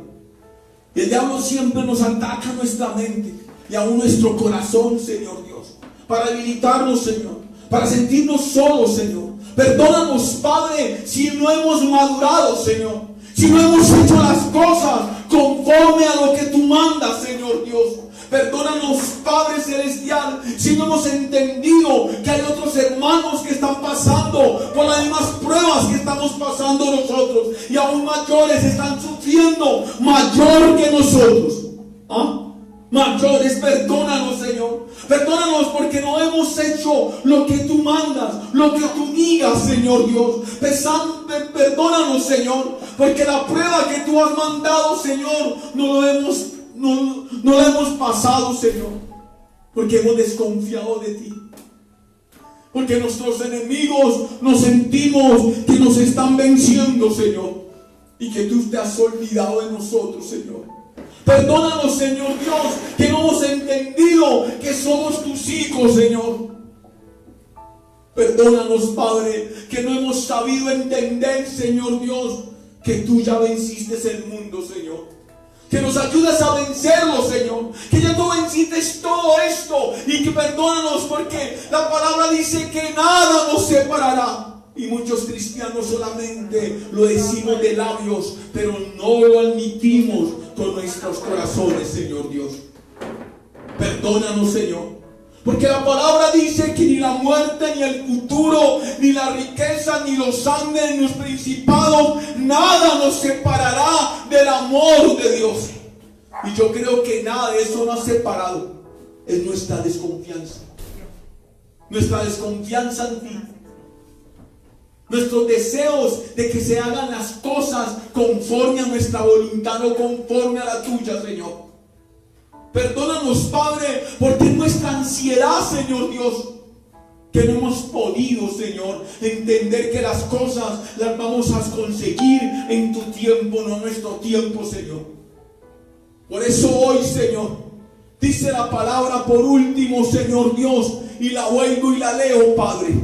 Y el diablo siempre nos ataca nuestra mente y aún nuestro corazón, Señor Dios, para debilitarnos, Señor, para sentirnos solos, Señor. Perdónanos, Padre, si no hemos madurado, Señor, si no hemos hecho las cosas conforme a lo que tú mandas, Señor Dios. Perdónanos, Padre Celestial, si no hemos entendido que hay otros hermanos que están pasando por las mismas pruebas que estamos pasando nosotros, y aún mayores están sufriendo mayor que nosotros. Mayores, perdónanos, Señor. Perdónanos porque no hemos hecho lo que tú mandas, lo que tú digas, Señor Dios. Perdónanos, Señor, porque la prueba que tú has mandado, Señor, no la hemos pasado, Señor, porque hemos desconfiado de ti, porque nuestros enemigos nos sentimos que nos están venciendo, Señor, y que tú te has olvidado de nosotros, Señor. Perdónanos, Señor Dios, que no hemos entendido que somos tus hijos, Señor. Perdónanos, Padre, que no hemos sabido entender, Señor Dios, que tú ya venciste el mundo, Señor. Que nos ayudes a vencerlo, Señor. Que ya tú venciste todo esto. Y que perdónanos porque la palabra dice que nada nos separará. Y muchos cristianos solamente lo decimos de labios, pero no lo admitimos con nuestros corazones, Señor Dios. Perdónanos, Señor. Porque la palabra dice que ni la muerte, ni el futuro, ni la riqueza, ni los ángeles, ni los principados, nada nos separará del amor de Dios. Y yo creo que nada de eso nos ha separado. Es nuestra desconfianza. Nuestra desconfianza en ti. Nuestros deseos de que se hagan las cosas conforme a nuestra voluntad, no conforme a la tuya, Señor. Perdónanos, Padre, porque es nuestra ansiedad, Señor Dios, que no hemos podido, Señor, entender que las cosas las vamos a conseguir en tu tiempo, no en nuestro tiempo, Señor. Por eso hoy, Señor, dice la palabra por último, Señor Dios, y la vuelvo y la leo, Padre.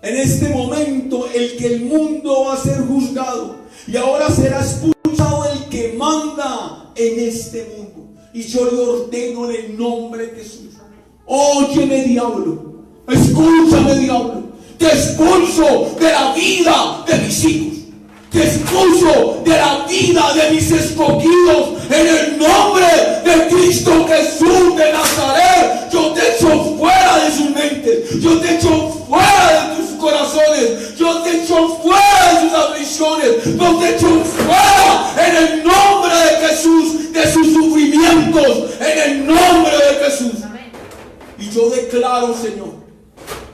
En este momento el mundo va a ser juzgado y ahora será expulsado el que manda en este mundo. Y yo le ordeno en el nombre de Jesús: óyeme, diablo, escúchame, diablo, te expulso de la vida de mis hijos, te expulso de la vida de mis escogidos, en el nombre de Cristo Jesús de Nazaret. Yo te echo fuera de sus mentes, yo te echo fuera de tus corazones, yo te echo fuera de sus aflicciones, yo te echo fuera en el nombre de Jesús de sus sufrimientos, en el nombre de Jesús. Y yo declaro, Señor,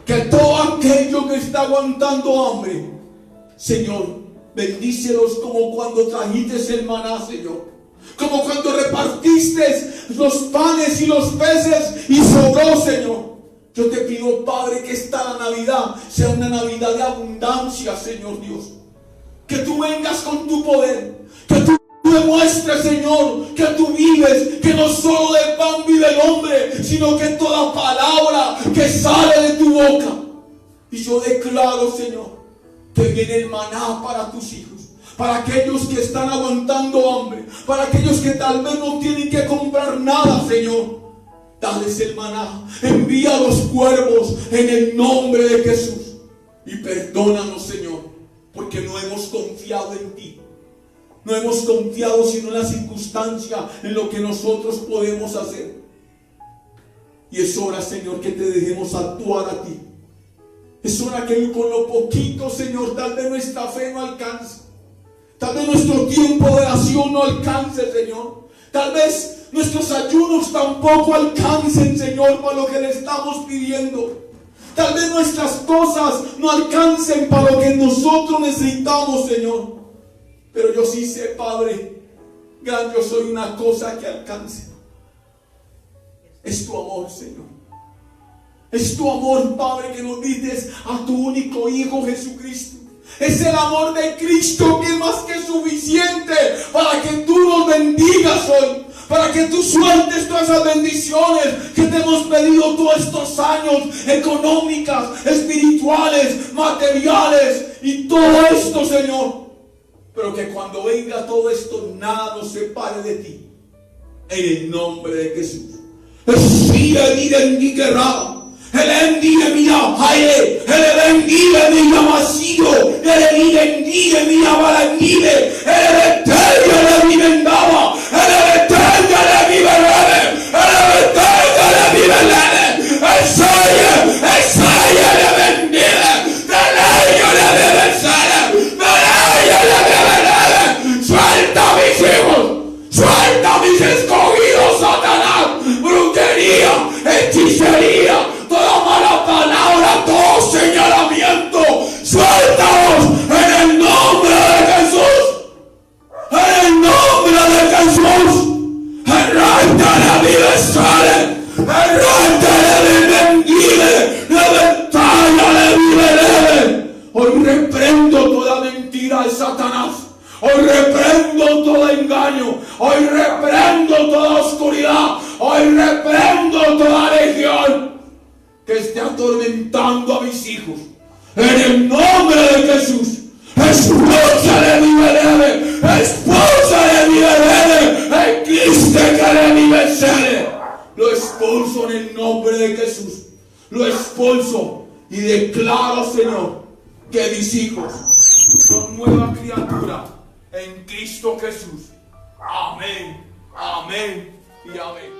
que todo aquello que está aguantando hambre, Señor, bendícelos como cuando trajiste el maná, Señor, como cuando repartiste los panes y los peces y sobró, Señor. Yo te pido, Padre, que esta Navidad sea una Navidad de abundancia, Señor Dios. Que tú vengas con tu poder, que tú demuestres, Señor, que tú vives, que no solo de pan vive el hombre, sino que toda palabra que sale de tu boca. Y yo declaro, Señor, que viene el maná para tus hijos, para aquellos que están aguantando hambre, para aquellos que tal vez no tienen que comprar nada, Señor. Dales el maná, envía los cuervos en el nombre de Jesús. Y perdónanos, Señor, porque no hemos confiado en ti. No hemos confiado sino en la circunstancia, en lo que nosotros podemos hacer. Y es hora, Señor, que te dejemos actuar a ti. Es hora que con lo poquito, Señor, tal vez nuestra fe no alcance. Tal vez nuestro tiempo de oración no alcance, Señor. Tal vez nuestros ayunos tampoco alcancen, Señor, para lo que le estamos pidiendo. Tal vez nuestras cosas no alcancen para lo que nosotros necesitamos, Señor. Pero yo sí sé, Padre, gran yo soy una cosa que alcance. Es tu amor, Señor. Es tu amor, Padre, que nos dices a tu único Hijo Jesucristo. Es el amor de Cristo que es más que suficiente para que tú nos bendigas hoy, para que tú sueltes todas esas bendiciones que te hemos pedido todos estos años, económicas, espirituales, materiales y todo esto, Señor. Pero que cuando venga todo esto, nada nos separe de ti. En el nombre de Jesús. Suelta a mis hijos, suelta a mis escogidos, Satanás, brujería, hechicería, toda mala palabra, todo señalamiento, suéltalos en el nombre de Jesús, en el nombre de Jesús. Arráncale mi besale, arráncale mi bendive, levantállale mi beleve. Hoy reprendo toda mentira de Satanás. Hoy reprendo todo engaño. Hoy reprendo toda oscuridad. Hoy reprendo toda legión que esté atormentando a mis hijos. En el nombre de Jesús. Esposa de mi bebé. Esposa de mi bebé. El Cristo que de mi bebé. Lo expulso en el nombre de Jesús. Lo expulso y declaro, Señor, que mis hijos son nueva criatura en Cristo Jesús. Amén, amén y amén.